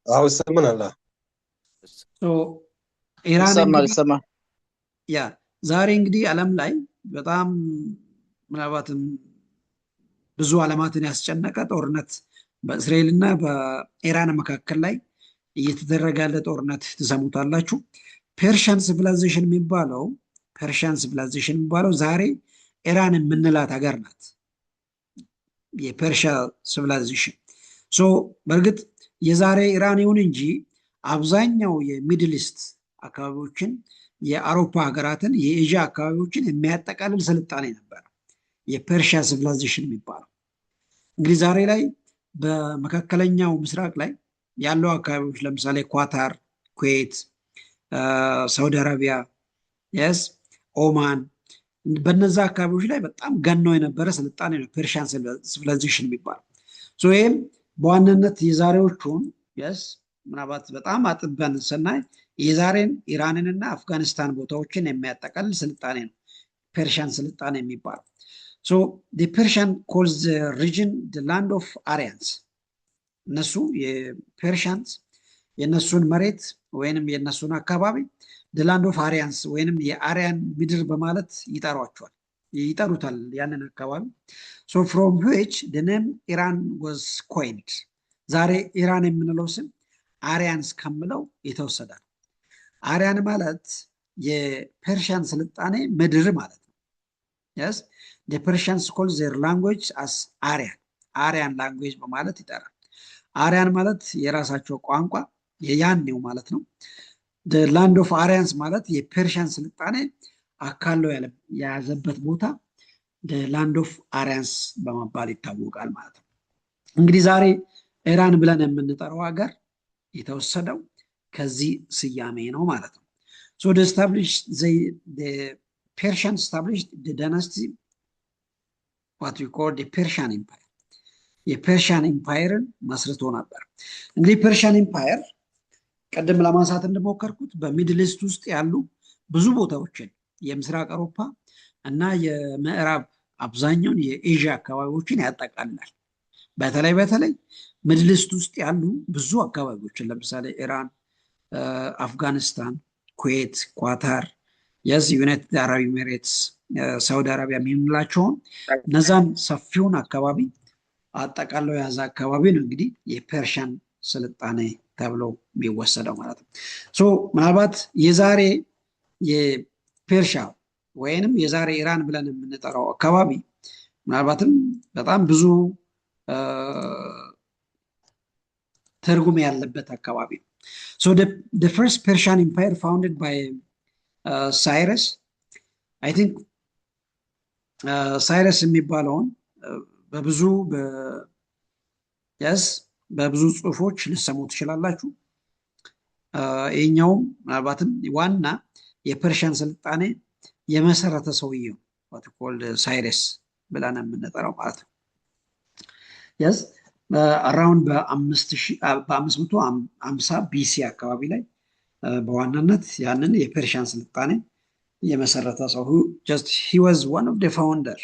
አዎ ይሰማናል። ኢራን ዛሬ እንግዲህ ዓለም ላይ በጣም ምናልባትም ብዙ ዓለማትን ያስጨነቀ ጦርነት በእስራኤልና በኢራን መካከል ላይ እየተደረገ ያለ ጦርነት ትሰሙታላችሁ። ፐርሺያን ሲቪላይዜሽን የሚባለው ፐርሺያን ሲቪላይዜሽን የሚባለው ዛሬ ኢራን የምንላት ሀገር ናት። የፐርሺያ ሲቪላይዜሽን በእርግጥ የዛሬ ኢራን ይሁን እንጂ አብዛኛው የሚድል ኢስት አካባቢዎችን፣ የአውሮፓ ሀገራትን፣ የኤዥያ አካባቢዎችን የሚያጠቃልል ስልጣኔ ነበር የፐርሺያ ሲቪላይዜሽን የሚባለው። እንግዲህ ዛሬ ላይ በመካከለኛው ምስራቅ ላይ ያለው አካባቢዎች ለምሳሌ ኳታር፣ ኩዌት፣ ሳውዲ አረቢያ፣ ኦማን፣ በነዛ አካባቢዎች ላይ በጣም ገኖ የነበረ ስልጣኔ ነው ፐርሺያን ሲቪላይዜሽን የሚባለው። ይህም በዋናነት የዛሬዎቹን ምናልባት በጣም አጥበን ስናይ የዛሬን ኢራንንና አፍጋኒስታን ቦታዎችን የሚያጠቃልል ስልጣኔ ነው ፐርሺያን ስልጣኔ የሚባለው። ፐርሺያን ኮልስ ሪጅን ላንድ ኦፍ አሪያንስ። እነሱ የፐርሺያንስ የነሱን መሬት ወይንም የነሱን አካባቢ ላንድ ኦፍ አሪያንስ ወይንም የአሪያን ምድር በማለት ይጠሩታል ያንን አካባቢ። ፍሮም ዊች ኔም ኢራን ዋዝ ኮይንድ። ዛሬ ኢራን የምንለው ስም አሪያንስ ከምለው የተወሰደ ነው። አሪያን ማለት የፐርሺያን ስልጣኔ ምድር ማለት ነው። ፐርሺያንስ ኮል ዘር ላንጉዌጅ አስ አሪያን ላንጉዌጅ በማለት ይጠራል። አሪያን ማለት የራሳቸው ቋንቋ የያኔው ማለት ነው። ላንድ ኦፍ አሪያንስ ማለት የፐርሺያን ስልጣኔ አካለው የያዘበት ቦታ ላንድ ኦፍ አሪያንስ በመባል ይታወቃል ማለት ነው። እንግዲህ ዛሬ ኢራን ብለን የምንጠራው ሀገር የተወሰደው ከዚህ ስያሜ ነው ማለት ነው። Persian established the dynasty what we call the Persian Empire. የፐርሺያን ኢምፓየርን መስርቶ ነበር። እንግዲህ ፐርሺያን ኢምፓየር ቀደም ለማንሳት እንደሞከርኩት በሚድል ኢስት ውስጥ ያሉ ብዙ ቦታዎችን የምስራቅ አውሮፓ እና የምዕራብ አብዛኛውን የኤዥያ አካባቢዎችን ያጠቃልላል። በተለይ ሚድል ኢስት ውስጥ ያሉ ብዙ አካባቢዎችን ለምሳሌ ኢራን፣ አፍጋኒስታን፣ ኩዌት፣ ኳታር፣ ዩናይትድ አረብ ኤሚሬትስ፣ ሳውዲ አረቢያ የምንላቸውን እነዛን ሰፊውን አካባቢ አጠቃለው የያዘ አካባቢ ነው እንግዲህ የፐርሺያን ስልጣኔ ተብሎ የሚወሰደው ማለት ነው። ምናልባት የዛሬ የፐርሺያ ወይንም የዛሬ ኢራን ብለን የምንጠራው አካባቢ ምናልባትም በጣም ብዙ ትርጉም ያለበት አካባቢ ነው። the first Persian empire founded by Cyrus, I think ሳይረስ የሚባለውን በብዙ ጽሁፎች ልሰሙ ትችላላችሁ። ይህኛውም ምናልባትም ዋና የፐርሺያን ስልጣኔ የመሰረተ ሰውየው ሳይረስ ብለን የምንጠራው ማለት ነው። አራውንድ በ550 ቢሲ አካባቢ ላይ በዋናነት ያንን የፐርሺያን ስልጣኔ የመሰረተ ሰው he was one of the founder.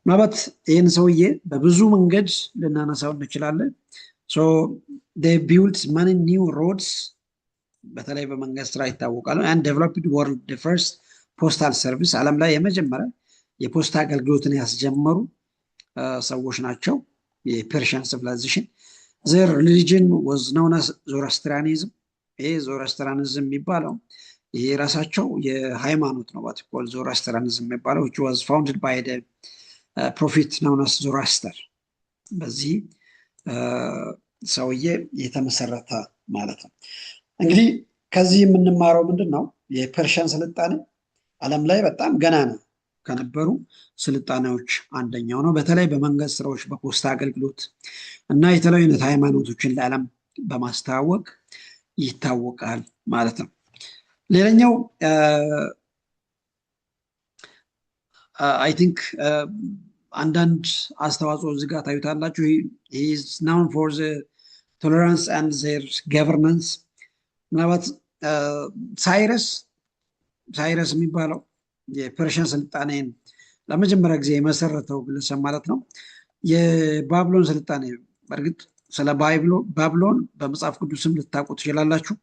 ምናልባት ይህን ሰውዬ በብዙ መንገድ ልናነሳው እንችላለን። they built many new roads በተለይ በመንገድ ስራ ይታወቃሉ። and developed world the first postal service ዓለም ላይ የመጀመሪያ የፖስታ አገልግሎትን ያስጀመሩ ሰዎች ናቸው። የፐርሺያን ሲቪላይዜሽን their religion was known as Zoroastrianism. ይሄ ዞሮአስትሪያኒዝም የሚባለው ይሄ ራሳቸው የሃይማኖት ነው። ባትቆል ዞሮአስትሪያኒዝም የሚባለው which was founded by the prophet known as Zoroaster። በዚህ ሰውዬ የተመሰረተ ማለት ነው። እንግዲህ ከዚህ የምንማረው ምንድነው? የፐርሺያን ስልጣኔ ዓለም ላይ በጣም ገናና ከነበሩ ስልጣኔዎች አንደኛው ነው። በተለይ በመንገድ ስራዎች፣ በፖስታ አገልግሎት እና የተለያዩ አይነት ሃይማኖቶችን ለዓለም በማስተዋወቅ ይታወቃል ማለት ነው። ሌላኛው አይ ቲንክ አንዳንድ አስተዋጽኦ እዚህ ጋር ታዩታላችሁ። he is known for the tolerance and their governance። ምናልባት ሳይረስ የሚባለው የፐርሺያን ስልጣኔን ለመጀመሪያ ጊዜ የመሰረተው ግለሰብ ማለት ነው። የባቢሎን ስልጣኔ በእርግጥ ስለ ባቢሎን በመጽሐፍ ቅዱስም ልታውቁ ትችላላችሁ።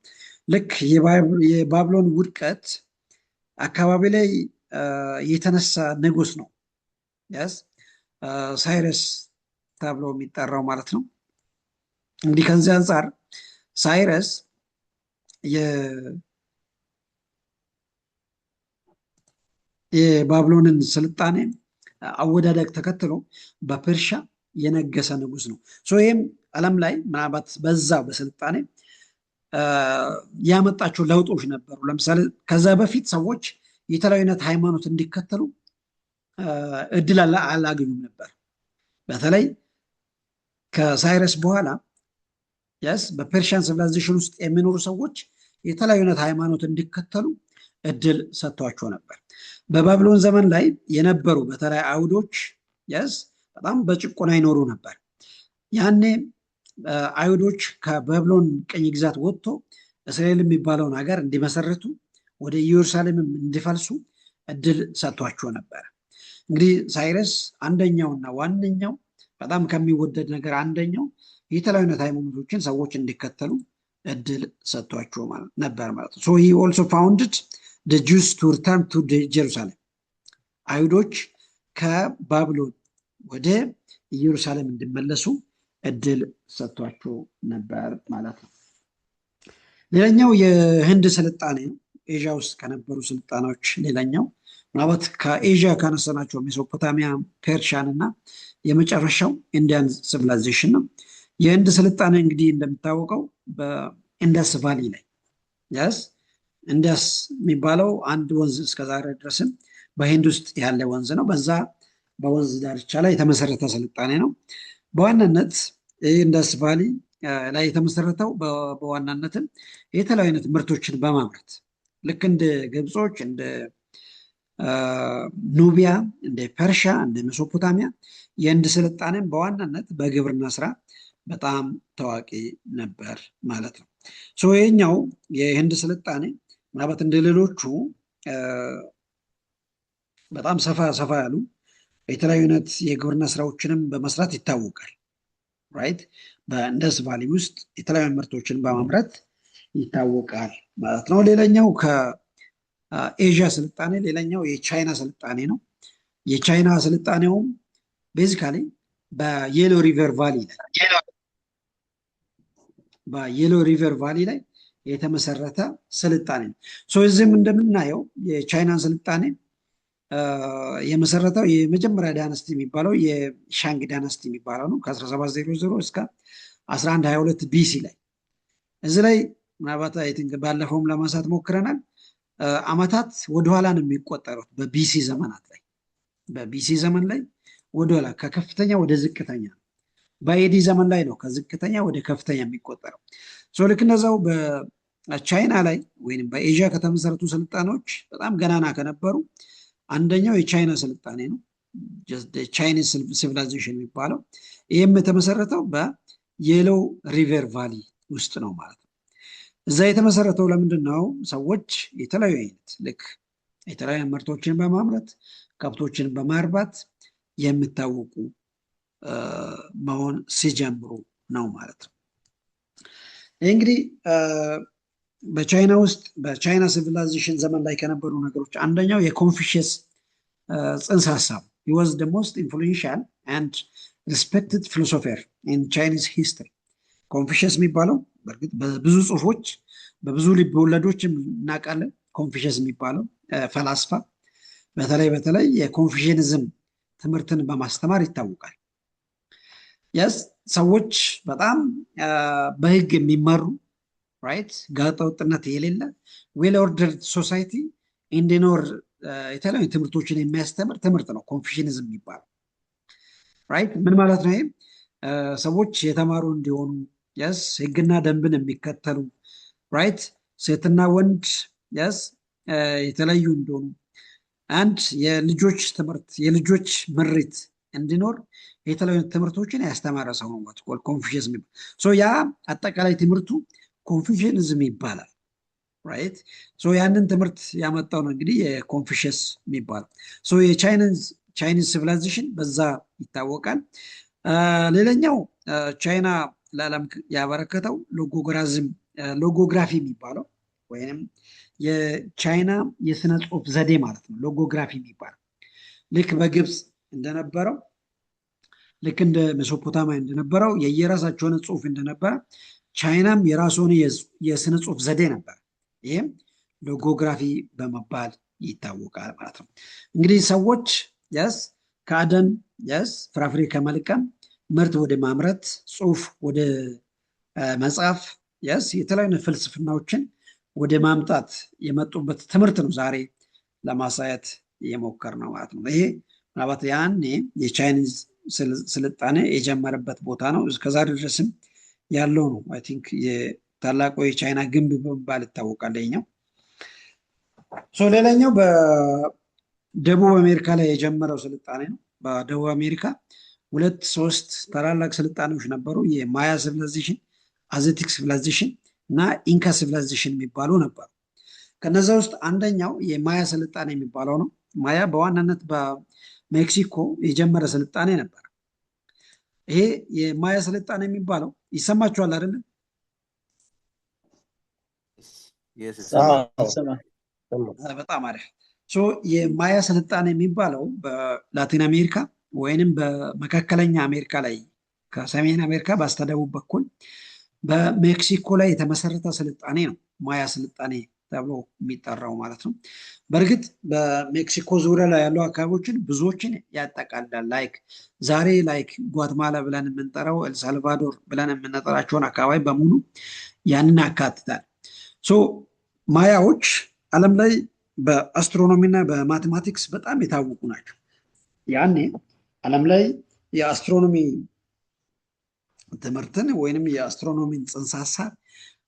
ልክ የባቢሎን ውድቀት አካባቢ ላይ የተነሳ ንጉስ ነው ሳይረስ ተብሎ የሚጠራው ማለት ነው። እንግዲህ ከዚህ አንጻር ሳይረስ የባቢሎንን ስልጣኔ አወዳደቅ ተከትሎ በፐርሻ የነገሰ ንጉስ ነው። ይህም ዓለም ላይ ምናልባት በዛ በስልጣኔ ያመጣቸው ለውጦች ነበሩ። ለምሳሌ ከዛ በፊት ሰዎች የተለያዩ አይነት ሃይማኖት እንዲከተሉ እድል አላገኙም ነበር። በተለይ ከሳይረስ በኋላ በፐርሺያን ሲቪላይዜሽን ውስጥ የሚኖሩ ሰዎች የተለያዩ አይነት ሃይማኖት እንዲከተሉ እድል ሰጥቷቸው ነበር። በባቢሎን ዘመን ላይ የነበሩ በተለይ አይሁዶች በጣም በጭቆና ይኖሩ ነበር። ያኔ አይሁዶች ከባቢሎን ቅኝ ግዛት ወጥቶ እስራኤል የሚባለውን ሀገር እንዲመሰረቱ ወደ ኢየሩሳሌም እንዲፈልሱ እድል ሰጥቷቸው ነበር። እንግዲህ ሳይረስ አንደኛውና ዋነኛው በጣም ከሚወደድ ነገር አንደኛው የተለያዩ አይነት ሃይማኖቶችን ሰዎች እንዲከተሉ እድል ሰጥቷቸው ነበር ማለት ነው። he also founded the Jews to return to Jerusalem አይሁዶች ከባቢሎን ወደ ኢየሩሳሌም እንዲመለሱ እድል ሰጥቷቸው ነበር ማለት ነው። ሌላኛው የህንድ ስልጣኔ ነው። ኤዥያ ውስጥ ከነበሩ ስልጣኔዎች ሌላኛው ምናልባት ከኤዥያ ካነሳናቸው ሜሶፖታሚያ፣ ፐርሺያን እና የመጨረሻው ኢንዲያን ሲቪላይዜሽን ነው። የህንድ ስልጣኔ እንግዲህ እንደሚታወቀው በኢንዳስ ቫሊ ላይ ኢንዳስ የሚባለው አንድ ወንዝ እስከዛሬ ድረስም በህንድ ውስጥ ያለ ወንዝ ነው። በዛ በወንዝ ዳርቻ ላይ የተመሰረተ ስልጣኔ ነው። በዋናነት ኢንዳስ ቫሊ ላይ የተመሰረተው በዋናነትም የተለያዩ አይነት ምርቶችን በማምረት ልክ እንደ ግብጾች፣ እንደ ኑቢያ፣ እንደ ፐርሻ፣ እንደ ሜሶፖታሚያ የህንድ ስልጣኔም በዋናነት በግብርና ስራ በጣም ታዋቂ ነበር ማለት ነው። ይሄኛው የህንድ ስልጣኔ ምናልባት እንደ ሌሎቹ በጣም ሰፋ ያሉ የተለያዩ አይነት የግብርና ስራዎችንም በመስራት ይታወቃል። ራይት በኢንደስ ቫሊ ውስጥ የተለያዩ ምርቶችን በማምረት ይታወቃል ማለት ነው። ሌላኛው ከኤዥያ ስልጣኔ ሌላኛው የቻይና ስልጣኔ ነው። የቻይና ስልጣኔውም ቤዚካሊ በየሎ ሪቨር ቫሊ ላይ የተመሰረተ ስልጣኔ ነው። እዚህም እንደምናየው የቻይናን ስልጣኔ የመሰረተው የመጀመሪያ ዳይናስቲ የሚባለው የሻንግ ዳይናስቲ የሚባለው ነው ከ1700 እስከ 1122 ቢሲ ላይ። እዚህ ላይ ምናልባት ባለፈውም ለማንሳት ሞክረናል። አመታት ወደኋላ ነው የሚቆጠሩት በቢሲ ዘመናት ላይ። በቢሲ ዘመን ላይ ወደኋላ ከከፍተኛ ወደ ዝቅተኛ፣ በኤዲ ዘመን ላይ ነው ከዝቅተኛ ወደ ከፍተኛ የሚቆጠረው። ልክ እነዛው በቻይና ላይ ወይም በኤዥያ ከተመሰረቱ ስልጣኔዎች በጣም ገናና ከነበሩ አንደኛው የቻይና ስልጣኔ ነው፣ ቻይኒዝ ሲቪላይዜሽን የሚባለው። ይህም የተመሰረተው በየሎ ሪቨር ቫሊ ውስጥ ነው ማለት ነው። እዛ የተመሰረተው ለምንድን ነው? ሰዎች የተለያዩ አይነት ልክ የተለያዩ ምርቶችን በማምረት ከብቶችን በማርባት የሚታወቁ መሆን ሲጀምሩ ነው ማለት ነው። ይህ እንግዲህ በቻይና ውስጥ በቻይና ሲቪላይዜሽን ዘመን ላይ ከነበሩ ነገሮች አንደኛው የኮንፊሽየስ ጽንሰ ሀሳብ he was the most influential and respected philosopher in Chinese history። ኮንፊሽየስ የሚባለው በእርግጥ በብዙ ጽሁፎች በብዙ ልብ ወለዶች እናውቃለን። ኮንፊሽየስ የሚባለው ፈላስፋ በተለይ የኮንፊሽየኒዝም ትምህርትን በማስተማር ይታወቃል። ሰዎች በጣም በህግ የሚመሩ ራይት ጋጠወጥነት የሌለ ዌል ኦርደርድ ሶሳይቲ እንዲኖር የተለያዩ ትምህርቶችን የሚያስተምር ትምህርት ነው ኮንፊሽየኒዝም የሚባለው። ራይት ምን ማለት ነው? ሰዎች የተማሩ እንዲሆኑ ህግና ደንብን የሚከተሉ ራይት ሴትና ወንድ የተለዩ እንዲሆኑ አንድ የልጆች ትምህርት የልጆች ምሪት እንዲኖር የተለያዩ ትምህርቶችን ያስተማረ ሰው ነው ኮንፊሽየስ የሚባለው። ያ አጠቃላይ ትምህርቱ ኮንፊሽየኒዝም ይባላል። ራይት ያንን ትምህርት ያመጣው ነው እንግዲህ የኮንፊሽየስ የሚባለው። የቻይኒዝ ሲቪላይዜሽን በዛ ይታወቃል። ሌላኛው ቻይና ለዓለም ያበረከተው ሎጎግራፊ የሚባለው ወይም የቻይና የስነ ጽሁፍ ዘዴ ማለት ነው። ሎጎግራፊ የሚባለው ልክ በግብፅ እንደነበረው ልክ እንደ ሜሶፖታሚያ እንደነበረው የየራሳቸውን ጽሁፍ እንደነበረ ቻይናም የራሱን የስነ ጽሁፍ ዘዴ ነበር። ይህም ሎጎግራፊ በመባል ይታወቃል ማለት ነው። እንግዲህ ሰዎች የስ ከአደን የስ ፍራፍሬ ከመልቀም ምርት ወደ ማምረት፣ ጽሁፍ ወደ መጻፍ የስ የተለያዩ ፍልስፍናዎችን ወደ ማምጣት የመጡበት ትምህርት ነው ዛሬ ለማሳየት የሞከር ነው ማለት ነው። ይሄ ምናልባት ያኔ የቻይኒዝ ስልጣኔ የጀመረበት ቦታ ነው። እስከዛሬ ድረስም ያለው ነው። አይ ቲንክ የታላቁ የቻይና ግንብ በመባል ይታወቃል ይኸኛው። ሌላኛው በደቡብ አሜሪካ ላይ የጀመረው ስልጣኔ ነው። በደቡብ አሜሪካ 2-3 ታላላቅ ስልጣኔዎች ነበሩ። የማያ ሲቪላይዜሽን፣ አዘቴክ ሲቪላይዜሽን እና ኢንካ ሲቪላይዜሽን የሚባሉ ነበሩ። ከነዚ ውስጥ አንደኛው የማያ ስልጣኔ የሚባለው ነው። ማያ በዋናነት በሜክሲኮ የጀመረ ስልጣኔ ነበር። ይሄ የማያ ስልጣኔ የሚባለው ይሰማችኋል አይደለም? በጣም አሪፍ። የማያ ስልጣኔ የሚባለው በላቲን አሜሪካ ወይንም በመካከለኛ አሜሪካ ላይ ከሰሜን አሜሪካ በስተደቡብ በኩል በሜክሲኮ ላይ የተመሰረተ ስልጣኔ ነው ማያ ስልጣኔ ተብሎ የሚጠራው ማለት ነው። በእርግጥ በሜክሲኮ ዙሪያ ላይ ያሉ አካባቢዎችን ብዙዎችን ያጠቃልላል። ላይክ ዛሬ ላይክ ጓትማላ ብለን የምንጠራው ኤልሳልቫዶር ብለን የምንጠራቸውን አካባቢ በሙሉ ያንን ያካትታል። ማያዎች ዓለም ላይ በአስትሮኖሚ እና በማቴማቲክስ በጣም የታወቁ ናቸው። ያኔ ዓለም ላይ የአስትሮኖሚ ትምህርትን ወይንም የአስትሮኖሚን ጽንሰ ሀሳብ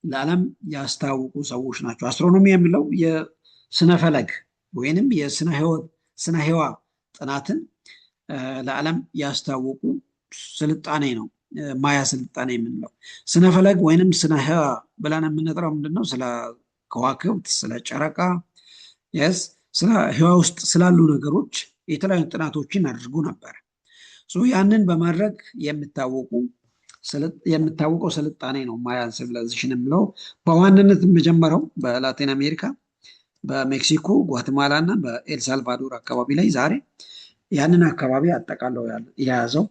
ለዓለም ያስታወቁ ሰዎች ናቸው። አስትሮኖሚ የሚለው የስነፈለግ ወይንም የስነ ህዋ ጥናትን ለዓለም ያስታወቁ ስልጣኔ ነው ማያ ስልጣኔ የምንለው። ስነፈለግ ወይንም ስነ ህዋ ብለን የምንጠራው ምንድነው? ስለ ከዋክብት፣ ስለ ጨረቃ የስ ስለ ህዋ ውስጥ ስላሉ ነገሮች የተለያዩ ጥናቶችን አድርጎ ነበር። ያንን በማድረግ የምታወቀው ስልጣኔ ነው ማያን ሲቪላይዜሽን የምለው። በዋናነት የጀመረው በላቲን አሜሪካ በሜክሲኮ፣ ጓትማላ እና በኤልሳልቫዶር አካባቢ ላይ ዛሬ ያንን አካባቢ አጠቃለው የያዘው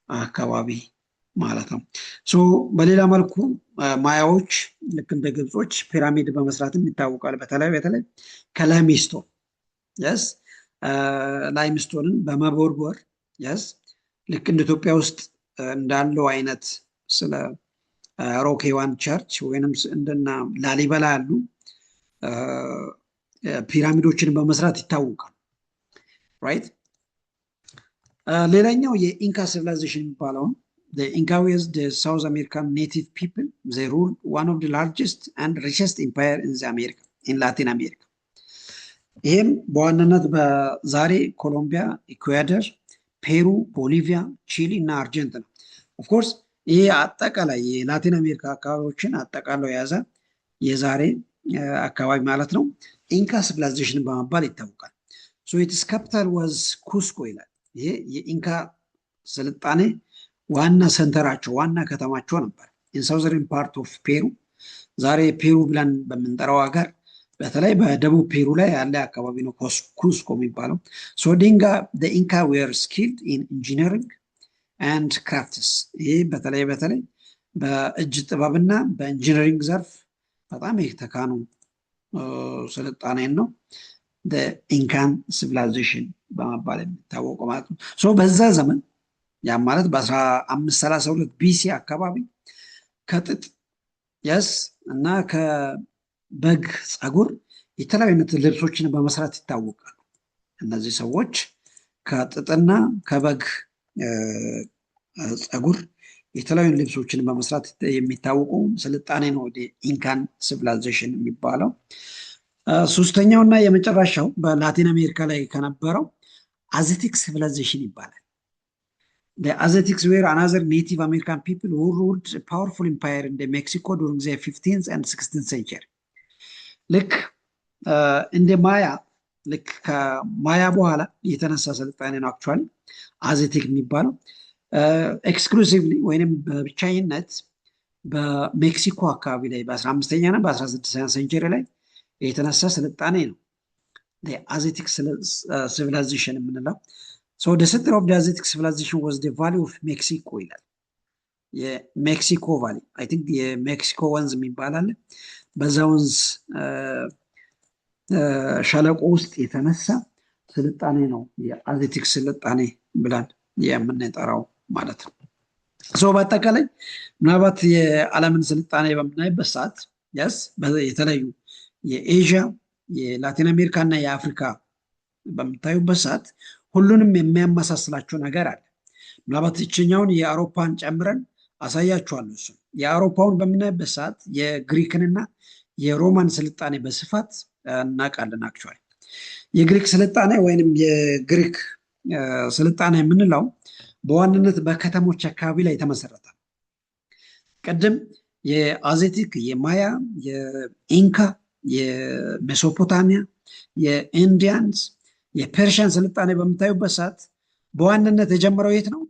አካባቢ ማለት ነው። በሌላ መልኩ ማያዎች ልክ እንደ ግብጾች ፒራሚድ በመስራትም ይታወቃል። በተለይ ከላይምስቶን የስ ላይምስቶንን በመቦርቦር የስ ልክ እንደ ኢትዮጵያ ውስጥ እንዳለው አይነት ስለ ሮክ ሄዋን ቸርች ወይንም እንደና ላሊበላ ያሉ ፒራሚዶችን በመስራት ይታወቃል። ራይት። ሌላኛው የኢንካ ሲቪላይዜሽን የሚባለውን the Incas, the South American native people, they ruled one of the largest and richest empire in America, in Latin America. ይህም በዋናነት በዛሬ ኮሎምቢያ፣ ኢኳዶር፣ ፔሩ፣ ቦሊቪያ፣ ቺሊ እና አርጀንቲና ኦፍኮርስ ይሄ አጠቃላይ የላቲን አሜሪካ አካባቢዎችን አጠቃለው የያዘ የዛሬ አካባቢ ማለት ነው። ኢንካ ሲቪላይዜሽን በመባል ይታወቃል። its capital was Cusco ይላል። ይሄ የኢንካ ስልጣኔ ዋና ሰንተራቸው ዋና ከተማቸው ነበር። in southern part of ፔሩ፣ ዛሬ ፔሩ ብለን በምንጠራው ሀገር በተለይ በደቡብ ፔሩ ላይ ያለ አካባቢ ነው ኩስኮ የሚባለው። the Inca were skilled in engineering and crafts። ይህ በተለይ በእጅ ጥበብና በኢንጂነሪንግ ዘርፍ በጣም የተካኑ ስልጣኔን ነው the Incan civilization በመባል የሚታወቀው ማለት ነው። በዛ ዘመን ያ ማለት በ1532 ቢሲ አካባቢ ከጥጥ የስ እና ከበግ ፀጉር የተለያዩ አይነት ልብሶችን በመስራት ይታወቃሉ። እነዚህ ሰዎች ከጥጥና ከበግ ፀጉር የተለያዩ ልብሶችን በመስራት የሚታወቁ ስልጣኔ ነው ወደ ኢንካን ሲቪላይዜሽን የሚባለው። ሶስተኛው እና የመጨረሻው በላቲን አሜሪካ ላይ ከነበረው አዘቴክ ሲቪላይዜሽን ይባላል። The Aztecs were another Native American people who ruled a powerful empire in Mexico during the 15th and 16th century. ልክ እንደ ማያ ልክ ከማያ በኋላ የተነሳ ስልጣኔ ነው አክቹዋሊ አዘቴክ የሚባለው። ኤክስክሉሲቭሊ ወይንም በብቻኝነት በሜክሲኮ አካባቢ ላይ በ15ኛ እና በ16ኛ ሴንቸሪ ላይ የተነሳ ስልጣኔ ነው አዘቴክ ሲቪላይዜሽን የምንለው። the center of the Aztec civilization was the Valley of Mexico ይላል። የሜክሲኮ ቫሊ አይ ቲንክ የሜክሲኮ ወንዝ የሚባል አለ። በዛ ወንዝ ሸለቆ ውስጥ የተነሳ ስልጣኔ ነው የአዜቲክ ስልጣኔ ብለን የምንጠራው ማለት ነው። በአጠቃላይ ምናልባት የዓለምን ስልጣኔ በምናይበት ሰዓት የተለያዩ የኤዥያ፣ የላቲን አሜሪካ እና የአፍሪካ በምታዩበት ሰዓት ሁሉንም የሚያመሳስላቸው ነገር አለ። ምናልባት ይችኛውን የአውሮፓን ጨምረን አሳያችኋለሁ። እሱ የአውሮፓውን በምናይበት ሰዓት የግሪክንና የሮማን ስልጣኔ በስፋት እናውቃለን። አክቹዋሊ የግሪክ ስልጣኔ ወይንም የግሪክ ስልጣኔ የምንለው በዋናነት በከተሞች አካባቢ ላይ የተመሰረተ ቅድም የአዜቲክ፣ የማያ፣ የኢንካ፣ የሜሶፖታሚያ፣ የኢንዲያንስ፣ የፐርሺያን ስልጣኔ በምታዩበት ሰዓት በዋናነት የጀመረው የት ነው?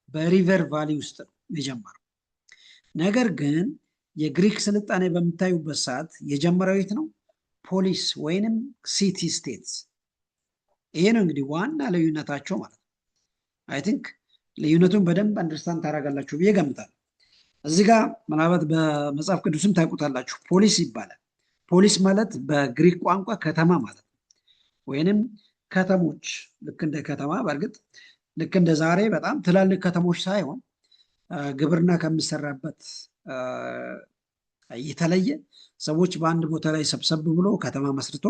በሪቨር ቫሊ ውስጥ ነው የጀመረው። ነገር ግን የግሪክ ስልጣኔ በምታዩበት ሰዓት የጀመረው የት ነው? ፖሊስ ወይንም ሲቲ ስቴትስ። ይሄ ነው እንግዲህ ዋና ልዩነታቸው ማለት ነው። አይ ቲንክ ልዩነቱን በደንብ አንደርስታንድ ታደርጋላችሁ ብዬ ገምታለሁ። እዚህ ጋር ምናልባት በመጽሐፍ ቅዱስም ታውቁታላችሁ፣ ፖሊስ ይባላል። ፖሊስ ማለት በግሪክ ቋንቋ ከተማ ማለት ነው። ወይንም ከተሞች ልክ እንደ ከተማ፣ በእርግጥ ልክ እንደ ዛሬ በጣም ትላልቅ ከተሞች ሳይሆን ግብርና ከሚሰራበት የተለየ ሰዎች በአንድ ቦታ ላይ ሰብሰብ ብሎ ከተማ መስርቶ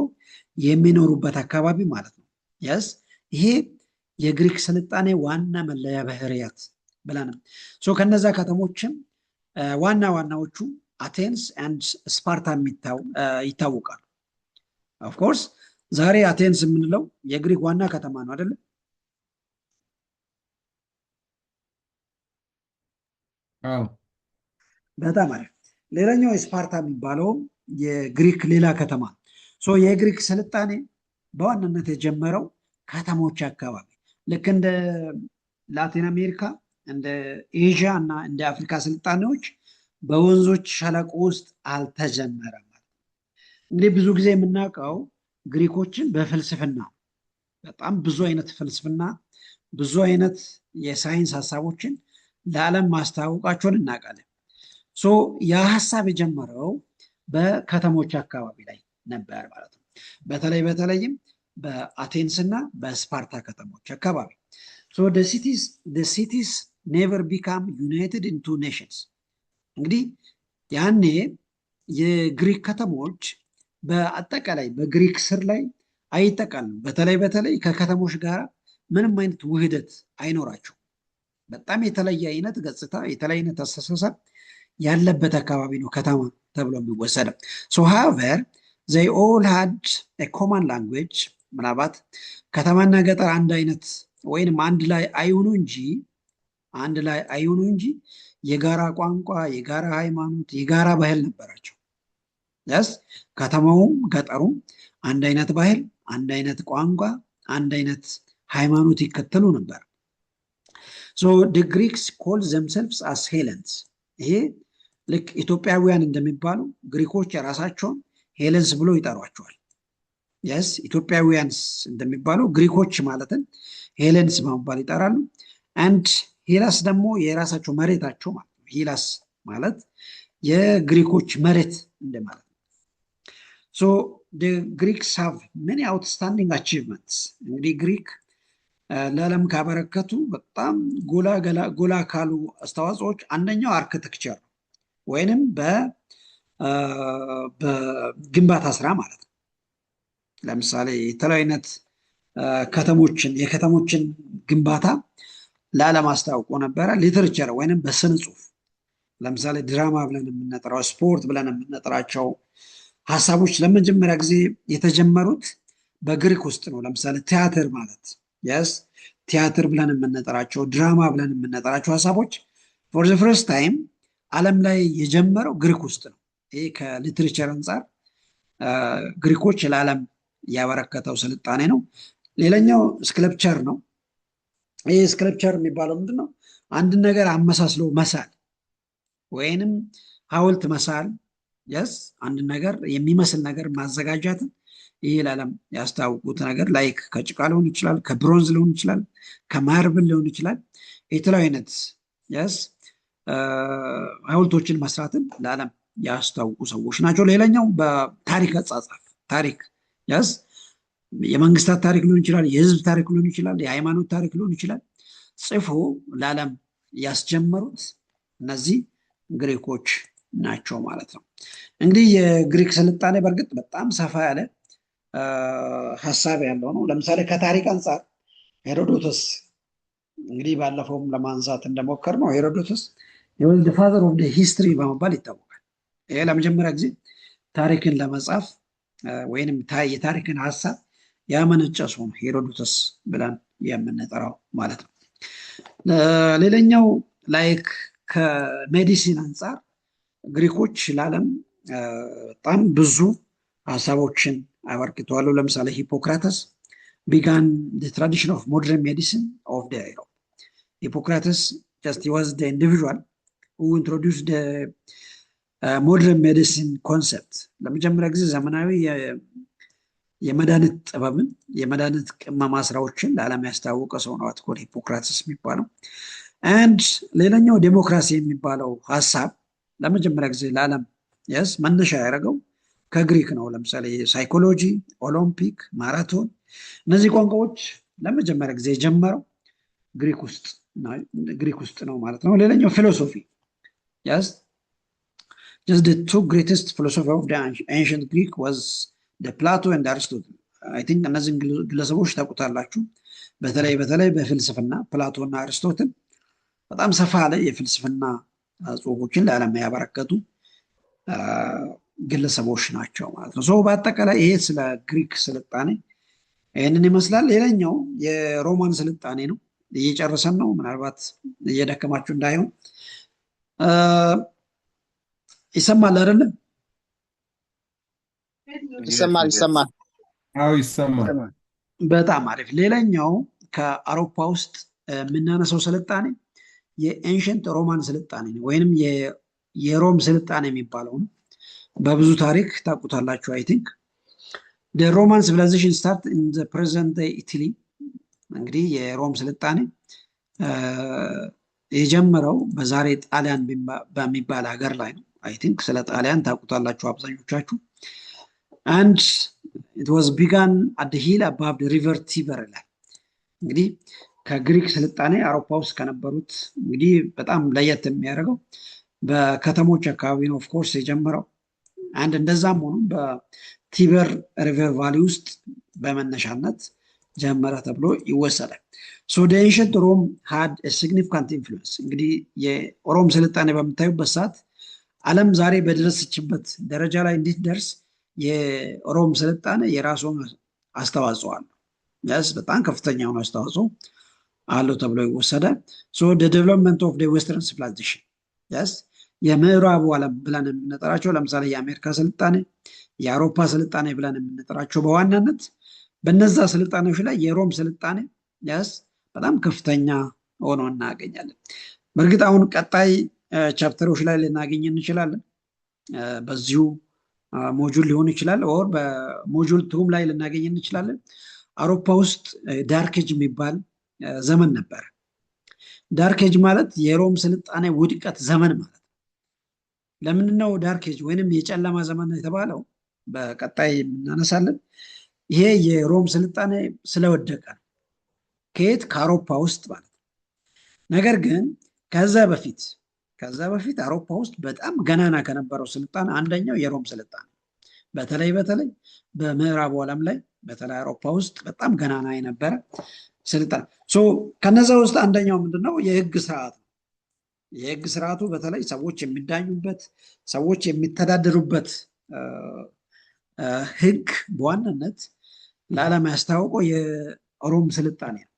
የሚኖሩበት አካባቢ ማለት ነው። ይሄ የግሪክ ስልጣኔ ዋና መለያ ባህሪያት ብለንም ከነዛ ከተሞችም ዋና ዋናዎቹ አቴንስ አንድ ስፓርታ ይታወቃሉ። ኦፍኮርስ ዛሬ አቴንስ የምንለው የግሪክ ዋና ከተማ ነው አይደለም? በጣም አሪፍ። ሌላኛው ስፓርታ የሚባለው የግሪክ ሌላ ከተማ። የግሪክ ስልጣኔ በዋናነት የጀመረው ከተሞች አካባቢ ልክ እንደ ላቲን አሜሪካ፣ እንደ ኤዥያ እና እንደ አፍሪካ ስልጣኔዎች በወንዞች ሸለቆ ውስጥ አልተጀመረም። እንግዲህ ብዙ ጊዜ የምናውቀው ግሪኮችን በፍልስፍና በጣም ብዙ አይነት ፍልስፍና፣ ብዙ አይነት የሳይንስ ሀሳቦችን ለዓለም ማስተዋወቃቸውን እናውቃለን። ያ ሀሳብ የጀመረው በከተሞች አካባቢ ላይ ነበር ማለት ነው። በተለይም በአቴንስ እና በስፓርታ ከተሞች አካባቢ ሲቲስ ኔቨር ቢካም ዩናይትድ ኢንቱ ኔሽንስ። እንግዲህ ያኔ የግሪክ ከተሞች በአጠቃላይ በግሪክ ስር ላይ አይጠቃልም። በተለይ ከከተሞች ጋር ምንም አይነት ውህደት አይኖራቸው። በጣም የተለየ አይነት ገጽታ፣ የተለየ አይነት አስተሳሰብ ያለበት አካባቢ ነው ከተማ ተብሎ የሚወሰደው። however they all had a common language። ምናልባት ከተማና ገጠር አንድ አይነት ወይንም አንድ ላይ አይሆኑ እንጂ የጋራ ቋንቋ፣ የጋራ ሃይማኖት፣ የጋራ ባህል ነበራቸው። ከተማውም ገጠሩም አንድ አይነት ባህል፣ አንድ አይነት ቋንቋ፣ አንድ አይነት ሃይማኖት ይከተሉ ነበር። the Greeks call themselves as Hellenes። ይሄ ልክ ኢትዮጵያውያን እንደሚባሉ ግሪኮች የራሳቸውን ሄለንስ ብሎ ይጠሯቸዋል። ኢትዮጵያውያን እንደሚባሉ ግሪኮች ማለትን ሄለንስ በመባል ይጠራሉ። አንድ ሂላስ ደግሞ የራሳቸው መሬታቸው ማለት ነው። ሂላስ ማለት የግሪኮች መሬት እንደማለት ነው። the Greeks have many outstanding achievements። እንግዲህ ግሪክ ለዓለም ካበረከቱ በጣም ጎላ ካሉ አስተዋጽኦች አንደኛው አርክቴክቸር ወይንም በግንባታ ስራ ማለት ነው። ለምሳሌ የተለያዩ አይነት የከተሞችን ግንባታ ለዓለም አስታውቆ ነበረ። ሊትሬቸር ወይንም በስነ ጽሁፍ ለምሳሌ ድራማ ብለን የምንጠራው፣ ስፖርት ብለን የምንጠራቸው ሀሳቦች ለመጀመሪያ ጊዜ የተጀመሩት በግሪክ ውስጥ ነው። ለምሳሌ ቲያትር ማለት ቲያትር ብለን የምንጠራቸው፣ ድራማ ብለን የምንጠራቸው ሀሳቦች ፎር ዘ ፈርስት ታይም ዓለም ላይ የጀመረው ግሪክ ውስጥ ነው። ይህ ከሊትሬቸር አንጻር ግሪኮች ለዓለም ያበረከተው ስልጣኔ ነው። ሌላኛው ስክልፕቸር ነው። ይህ ስክልፕቸር የሚባለው ምንድን ነው? አንድን ነገር አመሳስሎ መሳል ወይንም ሐውልት መሳል፣ አንድን ነገር የሚመስል ነገር ማዘጋጃትን ይህ ለዓለም ያስታውቁት ነገር ላይክ ከጭቃ ሊሆን ይችላል፣ ከብሮንዝ ሊሆን ይችላል፣ ከማርብል ሊሆን ይችላል። የተለያዩ አይነት ሐውልቶችን መስራትን ለዓለም ያስታውቁ ሰዎች ናቸው። ሌላኛው በታሪክ አጻጻፍ ታሪክ ያዝ የመንግስታት ታሪክ ሊሆን ይችላል፣ የህዝብ ታሪክ ሊሆን ይችላል፣ የሃይማኖት ታሪክ ሊሆን ይችላል። ጽፎ ለዓለም ያስጀመሩት እነዚህ ግሪኮች ናቸው ማለት ነው። እንግዲህ የግሪክ ስልጣኔ በእርግጥ በጣም ሰፋ ያለ ሀሳብ ያለው ነው። ለምሳሌ ከታሪክ አንጻር ሄሮዶቶስ እንግዲህ ባለፈውም ለማንሳት እንደሞከር ነው ሄሮዶቶስ የወልድ ፋዘር ኦፍ ሂስትሪ በመባል ይታወቃል። ይሄ ለመጀመሪያ ጊዜ ታሪክን ለመጻፍ ወይንም የታሪክን ሀሳብ ያመነጨ ሰው ነው ሄሮዶቶስ ብለን የምንጠራው ማለት ነው። ሌላኛው ላይክ ከሜዲሲን አንጻር ግሪኮች ለዓለም በጣም ብዙ ሀሳቦችን አበርክተዋል። ለምሳሌ ሂፖክራተስ began the tradition of modern medicine of the Europe. Hippocrates he was the individual who introduced the modern medicine concept. ለመጀመሪያ ጊዜ ዘመናዊ የመድኃኒት ጥበብን የመድኃኒት ቅመማ ስራዎችን ለዓለም ያስታወቀ ሰው ነው አትኮል ሂፖክራተስ የሚባለው። አንድ ሌላኛው ዴሞክራሲ የሚባለው ሀሳብ ለመጀመሪያ ጊዜ ለዓለም መነሻ ያደረገው ከግሪክ ነው። ለምሳሌ ሳይኮሎጂ፣ ኦሎምፒክ፣ ማራቶን እነዚህ ቋንቋዎች ለመጀመሪያ ጊዜ የጀመረው ግሪክ ውስጥ ነው ማለት ነው። ሌላኛው ፊሎሶፊ just the two greatest philosophers of the ancient Greek was the Plato and Aristotle. I think እነዚህን ግለሰቦች ታውቁታላችሁ። በተለይ በፍልስፍና ፕላቶ እና አሪስቶትል በጣም ሰፋ ያለ የፍልስፍና ጽሁፎችን ለዓለም ያበረከቱ ግለሰቦች ናቸው ማለት ነው። በአጠቃላይ ይሄ ስለ ግሪክ ስልጣኔ ይህንን ይመስላል። ሌላኛው የሮማን ስልጣኔ ነው። እየጨረሰን ነው፣ ምናልባት እየደከማችሁ እንዳይሆን። ይሰማል አይደለም? ይሰማል። አዎ ይሰማል። በጣም አሪፍ። ሌላኛው ከአውሮፓ ውስጥ የምናነሳው ስልጣኔ የኤንሸንት ሮማን ስልጣኔ ነው፣ ወይንም የሮም ስልጣኔ የሚባለው ነው። በብዙ ታሪክ ታውቁታላችሁ። አይ ቲንክ the Roman civilization started in the present day Italy. እንግዲህ የሮም ስልጣኔ የጀመረው በዛሬ ጣሊያን በሚባል ሀገር ላይ ነው። አይ ቲንክ ስለ ጣሊያን ታውቁታላችሁ አብዛኞቻችሁ። and it was begun at the hill above the river Tiber ይላል። እንግዲህ ከግሪክ ስልጣኔ አውሮፓ ውስጥ ከነበሩት እንግዲህ በጣም ለየት የሚያደርገው በከተሞች አካባቢ ነው ኦፍ ኮርስ የጀመረው። አንድ እንደዛም ሆኖ በቲበር ሪቨር ቫሊ ውስጥ በመነሻነት ጀመረ ተብሎ ይወሰዳል። so the ancient Rome had a significant influence. እንግዲህ የሮም ስልጣኔ በምታዩበት ሰዓት ዓለም ዛሬ በደረሰችበት ደረጃ ላይ እንድትደርስ የሮም ስልጣኔ የራሱን አስተዋጽኦ አለው። በጣም ከፍተኛ የሆነ አስተዋጽኦ አለው ተብሎ ይወሰዳል። so the development of the western civilization የምዕራቡ ዓለም ብለን የምንጠራቸው ለምሳሌ የአሜሪካ ስልጣኔ፣ የአውሮፓ ስልጣኔ ብለን የምንጠራቸው በዋናነት በነዛ ስልጣኔዎች ላይ የሮም ስልጣኔ በጣም ከፍተኛ ሆኖ እናገኛለን። በእርግጥ አሁን ቀጣይ ቻፕተሮች ላይ ልናገኝ እንችላለን። በዚሁ ሞጁል ሊሆን ይችላል፣ ኦር በሞጁል ቱም ላይ ልናገኝ እንችላለን። አውሮፓ ውስጥ ዳርክ ኤጅ የሚባል ዘመን ነበር። ዳርክ ኤጅ ማለት የሮም ስልጣኔ ውድቀት ዘመን ማለት። ለምንድነው ዳርክ ኤጅ ወይንም የጨለማ ዘመን የተባለው? በቀጣይ እናነሳለን። ይሄ የሮም ስልጣኔ ስለወደቀ ነው። ከየት? ከአውሮፓ ውስጥ ማለት ነው። ነገር ግን ከዛ በፊት አውሮፓ ውስጥ በጣም ገናና ከነበረው ስልጣኔ አንደኛው የሮም ስልጣኔ፣ በተለይ በምዕራቡ ዓለም ላይ በተለይ አውሮፓ ውስጥ በጣም ገናና የነበረ ስልጣኔ። ከነዛ ውስጥ አንደኛው ምንድነው? የህግ ስርዓት ነው። የህግ ስርዓቱ በተለይ ሰዎች የሚዳኙበት፣ ሰዎች የሚተዳደሩበት ህግ በዋናነት ለዓለም ያስታወቀው የሮም ስልጣኔ ነው።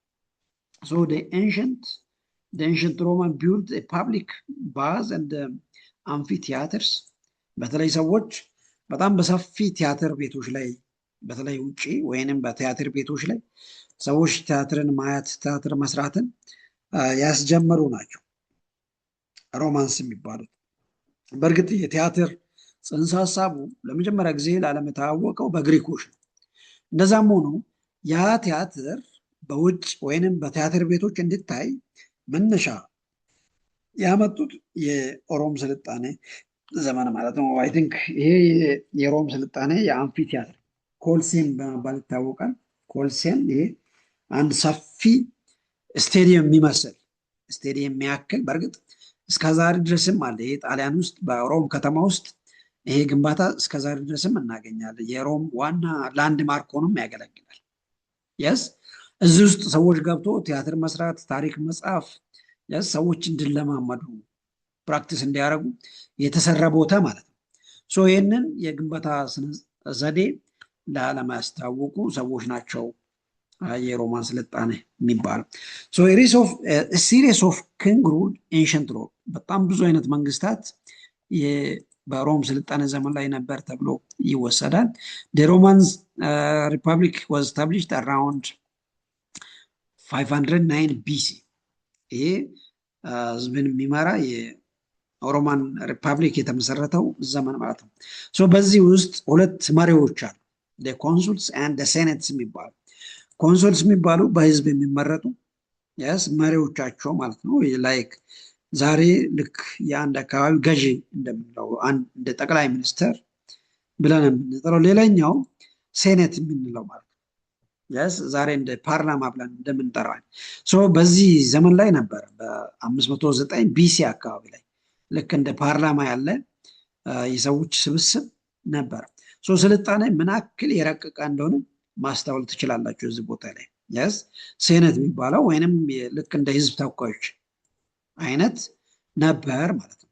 the ancient Roman built a public baths and amphitheaters. በተለይ ሰዎች በጣም በሰፊ ቲያትር ቤቶች ላይ በተለይ ውጪ ወይንም በቲያትር ቤቶች ላይ ሰዎች ቲያትርን ማየት፣ ቲያትር መስራትን ያስጀመሩ ናቸው ሮማንስ የሚባሉት። በእርግጥ የቲያትር ጽንሰ ሀሳቡ ለመጀመሪያ ጊዜ ለዓለም የታወቀው በግሪኮች ነው። እንደዛም ሆኖ ያ ቲያትር በውጭ ወይንም በቲያትር ቤቶች እንዲታይ መነሻ ያመጡት የሮም ስልጣኔ ዘመን ማለት ነው። አይ ቲንክ ይሄ የሮም ስልጣኔ የአምፊ ቲያትር ኮልሴም በመባል ይታወቃል። ኮልሴም ይሄ አንድ ሰፊ ስቴዲየም የሚመስል ስቴዲየም የሚያክል በእርግጥ እስከዛሬ ድረስም አለ። ይሄ ጣሊያን ውስጥ በሮም ከተማ ውስጥ ይሄ ግንባታ እስከዛሬ ድረስም እናገኛለን። የሮም ዋና ላንድ ማርክ ሆኖም ያገለግላል። የስ እዚህ ውስጥ ሰዎች ገብቶ ቲያትር መስራት፣ ታሪክ መጻፍ፣ የስ ሰዎች እንዲለማመዱ ፕራክቲስ እንዲያደርጉ የተሰራ ቦታ ማለት ነው። ሶ ይህንን የግንባታ ዘዴ ለዓለም ያስታወቁ ሰዎች ናቸው የሮማን ስልጣኔ የሚባለው። ሲሪስ ኦፍ ኪንግ ሩል ኤንሸንት ሮም፣ በጣም ብዙ አይነት መንግስታት በሮም ስልጣኔ ዘመን ላይ ነበር ተብሎ ይወሰዳል። ሮማን ሪፐብሊክ ዋዝ ስታብሊሽድ አራውንድ 509 ቢሲ። ይሄ ህዝብን የሚመራ የሮማን ሪፐብሊክ የተመሰረተው ዘመን ማለት ነው። በዚህ ውስጥ ሁለት መሪዎች አሉ፣ ኮንሱልስ ኤንድ ሴኔትስ የሚባሉ። ኮንሱልስ የሚባሉ በህዝብ የሚመረጡ የስ መሪዎቻቸው ማለት ነው። ላይክ ዛሬ ልክ የአንድ አካባቢ ገዢ እንደምንለው እንደ ጠቅላይ ሚኒስትር ብለን የምንጠራው፣ ሌላኛው ሴኔት የምንለው ማለት ነው። የስ ዛሬ እንደ ፓርላማ ብለን እንደምንጠራው በዚህ ዘመን ላይ ነበር። በ509 ቢሲ አካባቢ ላይ ልክ እንደ ፓርላማ ያለ የሰዎች ስብስብ ነበር። ስልጣኔ ምን ያክል የረቀቀ እንደሆነ ማስተዋል ትችላላችሁ እዚህ ቦታ ላይ። የስ ሴኔት የሚባለው ወይንም ልክ እንደ ህዝብ ተወካዮች አይነት ነበር ማለት ነው።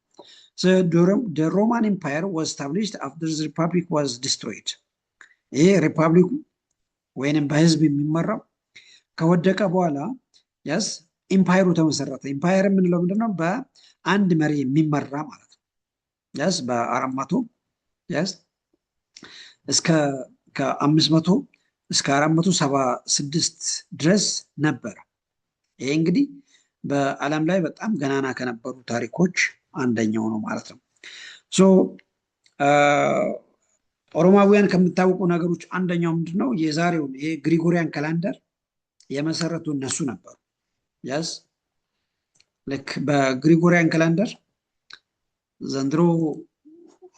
the Roman Empire was established after the Republic was destroyed። ይሄ ሪፐብሊኩ ወይንም በህዝብ የሚመራው ከወደቀ በኋላ የስ ኢምፓየሩ ተመሰረተ። ኢምፓየር የምንለው ምንድነው? በአንድ መሪ የሚመራ ማለት ነው። የስ በ400 የስ እስከ ከ500 እስከ 476 ድረስ ነበረ። ይሄ እንግዲህ በዓለም ላይ በጣም ገናና ከነበሩ ታሪኮች አንደኛው ነው ማለት ነው። ሮማውያን ከምታወቁ ነገሮች አንደኛው ምንድነው? የዛሬውን ይሄ ግሪጎሪያን ካላንደር የመሰረቱ እነሱ ነበሩ። ያስ ልክ በግሪጎሪያን ካላንደር ዘንድሮ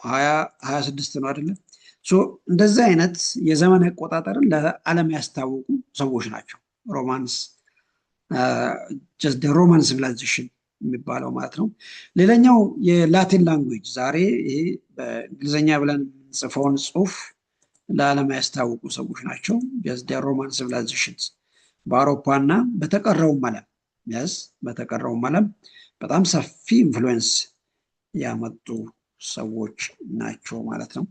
2026 ነው አይደለም? እንደዚህ አይነት የዘመን አቆጣጠርን ለዓለም ያስታወቁ ሰዎች ናቸው ሮማንስ ሮማን ሲቪላይዜሽን የሚባለው ማለት ነው። ሌላኛው የላቲን ላንጉዌጅ ዛሬ ይሄ በእንግሊዝኛ ብለን የምንጽፈውን ጽሁፍ ለዓለም ያስታወቁ ሰዎች ናቸው። ሮማን ሲቪላይዜሽን በአውሮፓ እና በተቀረውም ዓለም ያስ በተቀረውም ዓለም በጣም ሰፊ ኢንፍሉዌንስ ያመጡ ሰዎች ናቸው ማለት ነው።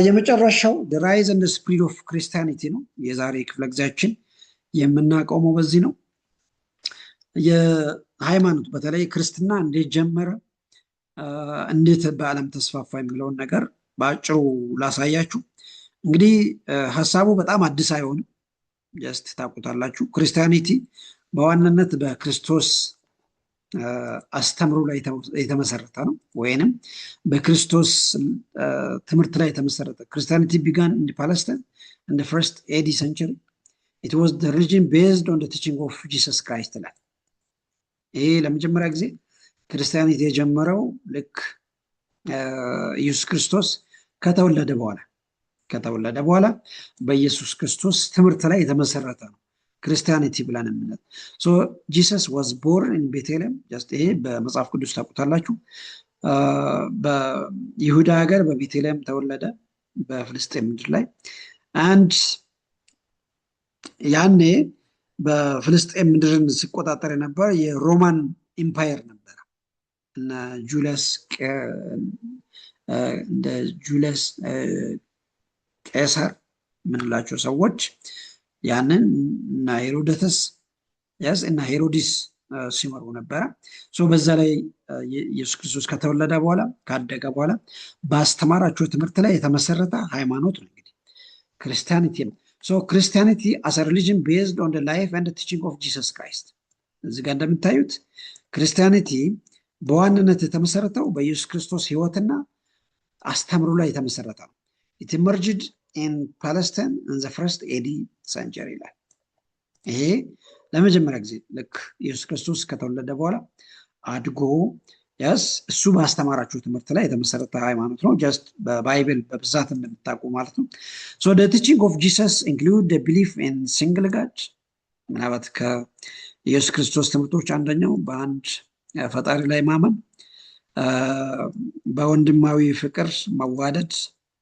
የመጨረሻው ራይዝ ኤንድ ስፕሪድ ኦፍ ክርስቲያኒቲ ነው። የዛሬ ክፍለ ጊዜያችን የምናቆመው በዚህ ነው። የሃይማኖት በተለይ ክርስትና እንዴት ጀመረ፣ እንዴት በዓለም ተስፋፋ የሚለውን ነገር በአጭሩ ላሳያችሁ። እንግዲህ ሀሳቡ በጣም አዲስ አይሆንም፣ ጀስት ታውቁታላችሁ። ክርስቲያኒቲ በዋናነት በክርስቶስ አስተምሮ ላይ የተመሰረተ ነው፣ ወይንም በክርስቶስ ትምህርት ላይ የተመሰረተ። ክርስቲያኒቲ ቢጋን ኢን ፓለስታይን ኢን ዘ ፈርስት ኤዲ ሴንቸሪ ኢት ዋዝ ዘ ሪሊጅን ቤዝድ ኦን ዘ ቲቺንግ ኦፍ ጂሰስ ክራይስት ይላል። ይሄ ለመጀመሪያ ጊዜ ክርስቲያኒቲ የጀመረው ልክ ኢየሱስ ክርስቶስ ከተወለደ በኋላ በኢየሱስ ክርስቶስ ትምህርት ላይ የተመሰረተ ነው ክርስቲያኒቲ ብለን የምንለው። ጂሰስ ዋዝ ቦርን ኢን ቤተልሔም። ይሄ በመጽሐፍ ቅዱስ ታውቁታላችሁ። በይሁዳ ሀገር በቤተልሔም ተወለደ፣ በፍልስጤም ምድር ላይ። አንድ ያኔ በፍልስጤም ምድርን ሲቆጣጠር የነበረ የሮማን ኢምፓየር ነበረ። እነ ጁልየስ ቄሳር የምንላቸው ሰዎች ያንን እና ሄሮደተስ እና ሄሮዲስ ሲመሩ ነበረ። በዛ ላይ ኢየሱስ ክርስቶስ ከተወለደ በኋላ ካደገ በኋላ በአስተማራቸው ትምህርት ላይ የተመሰረተ ሃይማኖት ነው እንግዲህ ክርስቲያኒቲ ነው። ክርስቲያኒቲ አስ አ ሪሊጅን ቤዝድ ኦን ዘ ላይፍ ኤንድ ቲቺንግ ኦፍ ጂሰስ ክራይስት። እዚህ ጋር እንደምታዩት ክርስቲያኒቲ በዋናነት የተመሰረተው በኢየሱስ ክርስቶስ ህይወትና አስተምሮ ላይ የተመሰረተ ነው። ኢት ኢመርጅድ ኢን ፓለስታይን ኢን ዘ ፈርስት ኤዲ ሴንቸሪ ይላል። ይሄ ለመጀመሪያ ጊዜ ልክ ኢየሱስ ክርስቶስ ከተወለደ በኋላ አድጎ ያስ እሱ ባስተማራችሁ ትምህርት ላይ የተመሰረተ ሃይማኖት ነው። ጀስት በባይብል በብዛት እንደምታውቁ ማለት ነው። ሶ the teaching of Jesus include the belief in single God ምናልባት ከኢየሱስ ክርስቶስ ትምህርቶች አንደኛው በአንድ ፈጣሪ ላይ ማመን፣ በወንድማዊ ፍቅር መዋደድ፣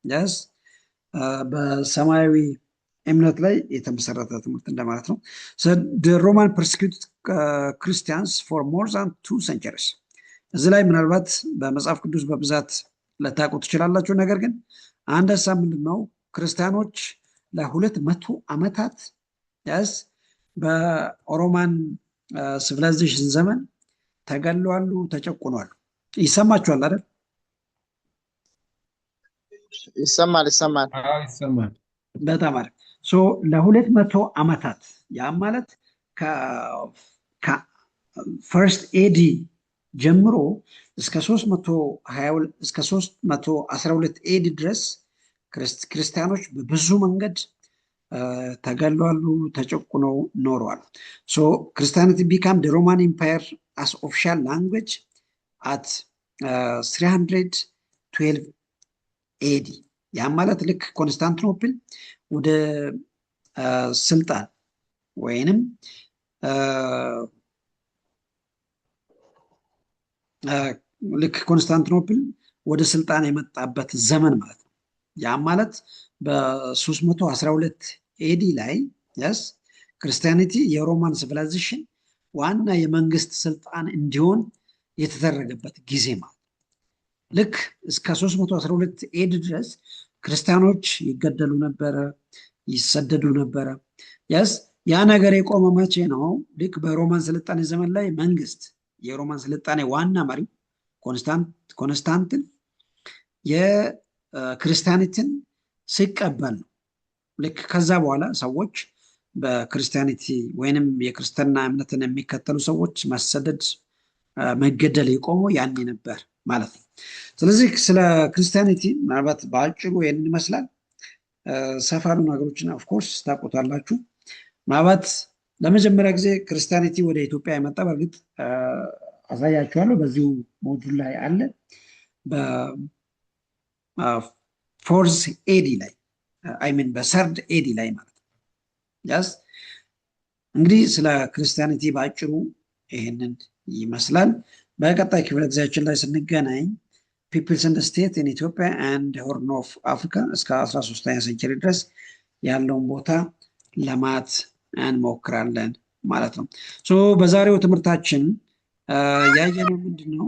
ያስ በሰማያዊ እምነት ላይ የተመሰረተ ትምህርት እንደማለት ነው። the Roman persecuted Christians for more than 2 centuries እዚህ ላይ ምናልባት በመጽሐፍ ቅዱስ በብዛት ለታውቁ ትችላላችሁ። ነገር ግን አንድ ሀሳብ ምንድነው? ክርስቲያኖች ለ200 ዓመታት ያስ በሮማን ሲቪላይዜሽን ዘመን ተገለዋሉ፣ ተጨቁኗሉ። ይሰማችኋል አይደል? ይሰማል። ይሰማል። በጣም አሪፍ። ሶ ለ200 ዓመታት ያ ማለት ከፈርስት ኤዲ ጀምሮ እስከ 312 ኤዲ ድረስ ክርስቲያኖች በብዙ መንገድ ተገለዋሉ፣ ተጨቁነው ኖረዋል። ሶ ክርስቲያኒቲ ቢካም ደ ሮማን ኢምፓየር አስ ኦፊሻል ላንጉዌጅ አት 312 ኤዲ ያ ማለት ልክ ኮንስታንቲኖፕል ወደ ስልጣን ወይንም ልክ ኮንስታንቲኖፕል ወደ ስልጣን የመጣበት ዘመን ማለት ነው። ያ ማለት በ312 ኤዲ ላይ ያስ ክርስቲያኒቲ የሮማን ሲቪላይዜሽን ዋና የመንግስት ስልጣን እንዲሆን የተደረገበት ጊዜ ማለት ነው። ልክ እስከ 312 ኤዲ ድረስ ክርስቲያኖች ይገደሉ ነበረ፣ ይሰደዱ ነበረ። ያስ ያ ነገር የቆመ መቼ ነው? ልክ በሮማን ስልጣኔ ዘመን ላይ መንግስት የሮማን ስልጣኔ ዋና መሪ ኮንስታንትን የክርስቲያኒትን ሲቀበል ነው። ልክ ከዛ በኋላ ሰዎች በክርስቲያኒቲ ወይንም የክርስትና እምነትን የሚከተሉ ሰዎች መሰደድ፣ መገደል የቆመው ያኔ ነበር ማለት ነው። ስለዚህ ስለ ክርስቲያኒቲ ምናልባት በአጭሩ ይህንን ይመስላል። ሰፋ ያሉ ነገሮችን ኦፍኮርስ ታውቁታላችሁ። ምናልባት ለመጀመሪያ ጊዜ ክርስቲያኒቲ ወደ ኢትዮጵያ የመጣ በእርግጥ አሳያችኋለሁ፣ በዚሁ ሞጁል ላይ አለ። በፎርዝ ኤዲ ላይ አይሚን በሰርድ ኤዲ ላይ ማለት ነው። ያስ እንግዲህ ስለ ክርስቲያኒቲ በአጭሩ ይህንን ይመስላል። በቀጣይ ክፍለ ጊዜያችን ላይ ስንገናኝ ፒፕልስ ኤንድ ስቴት ኢን ኢትዮጵያ ኤንድ ሆርን ኦፍ አፍሪካ እስከ 13ኛ ሴንቸሪ ድረስ ያለውን ቦታ ለማየት እንሞክራለን ማለት ነው። በዛሬው ትምህርታችን ያየነው ምንድን ነው?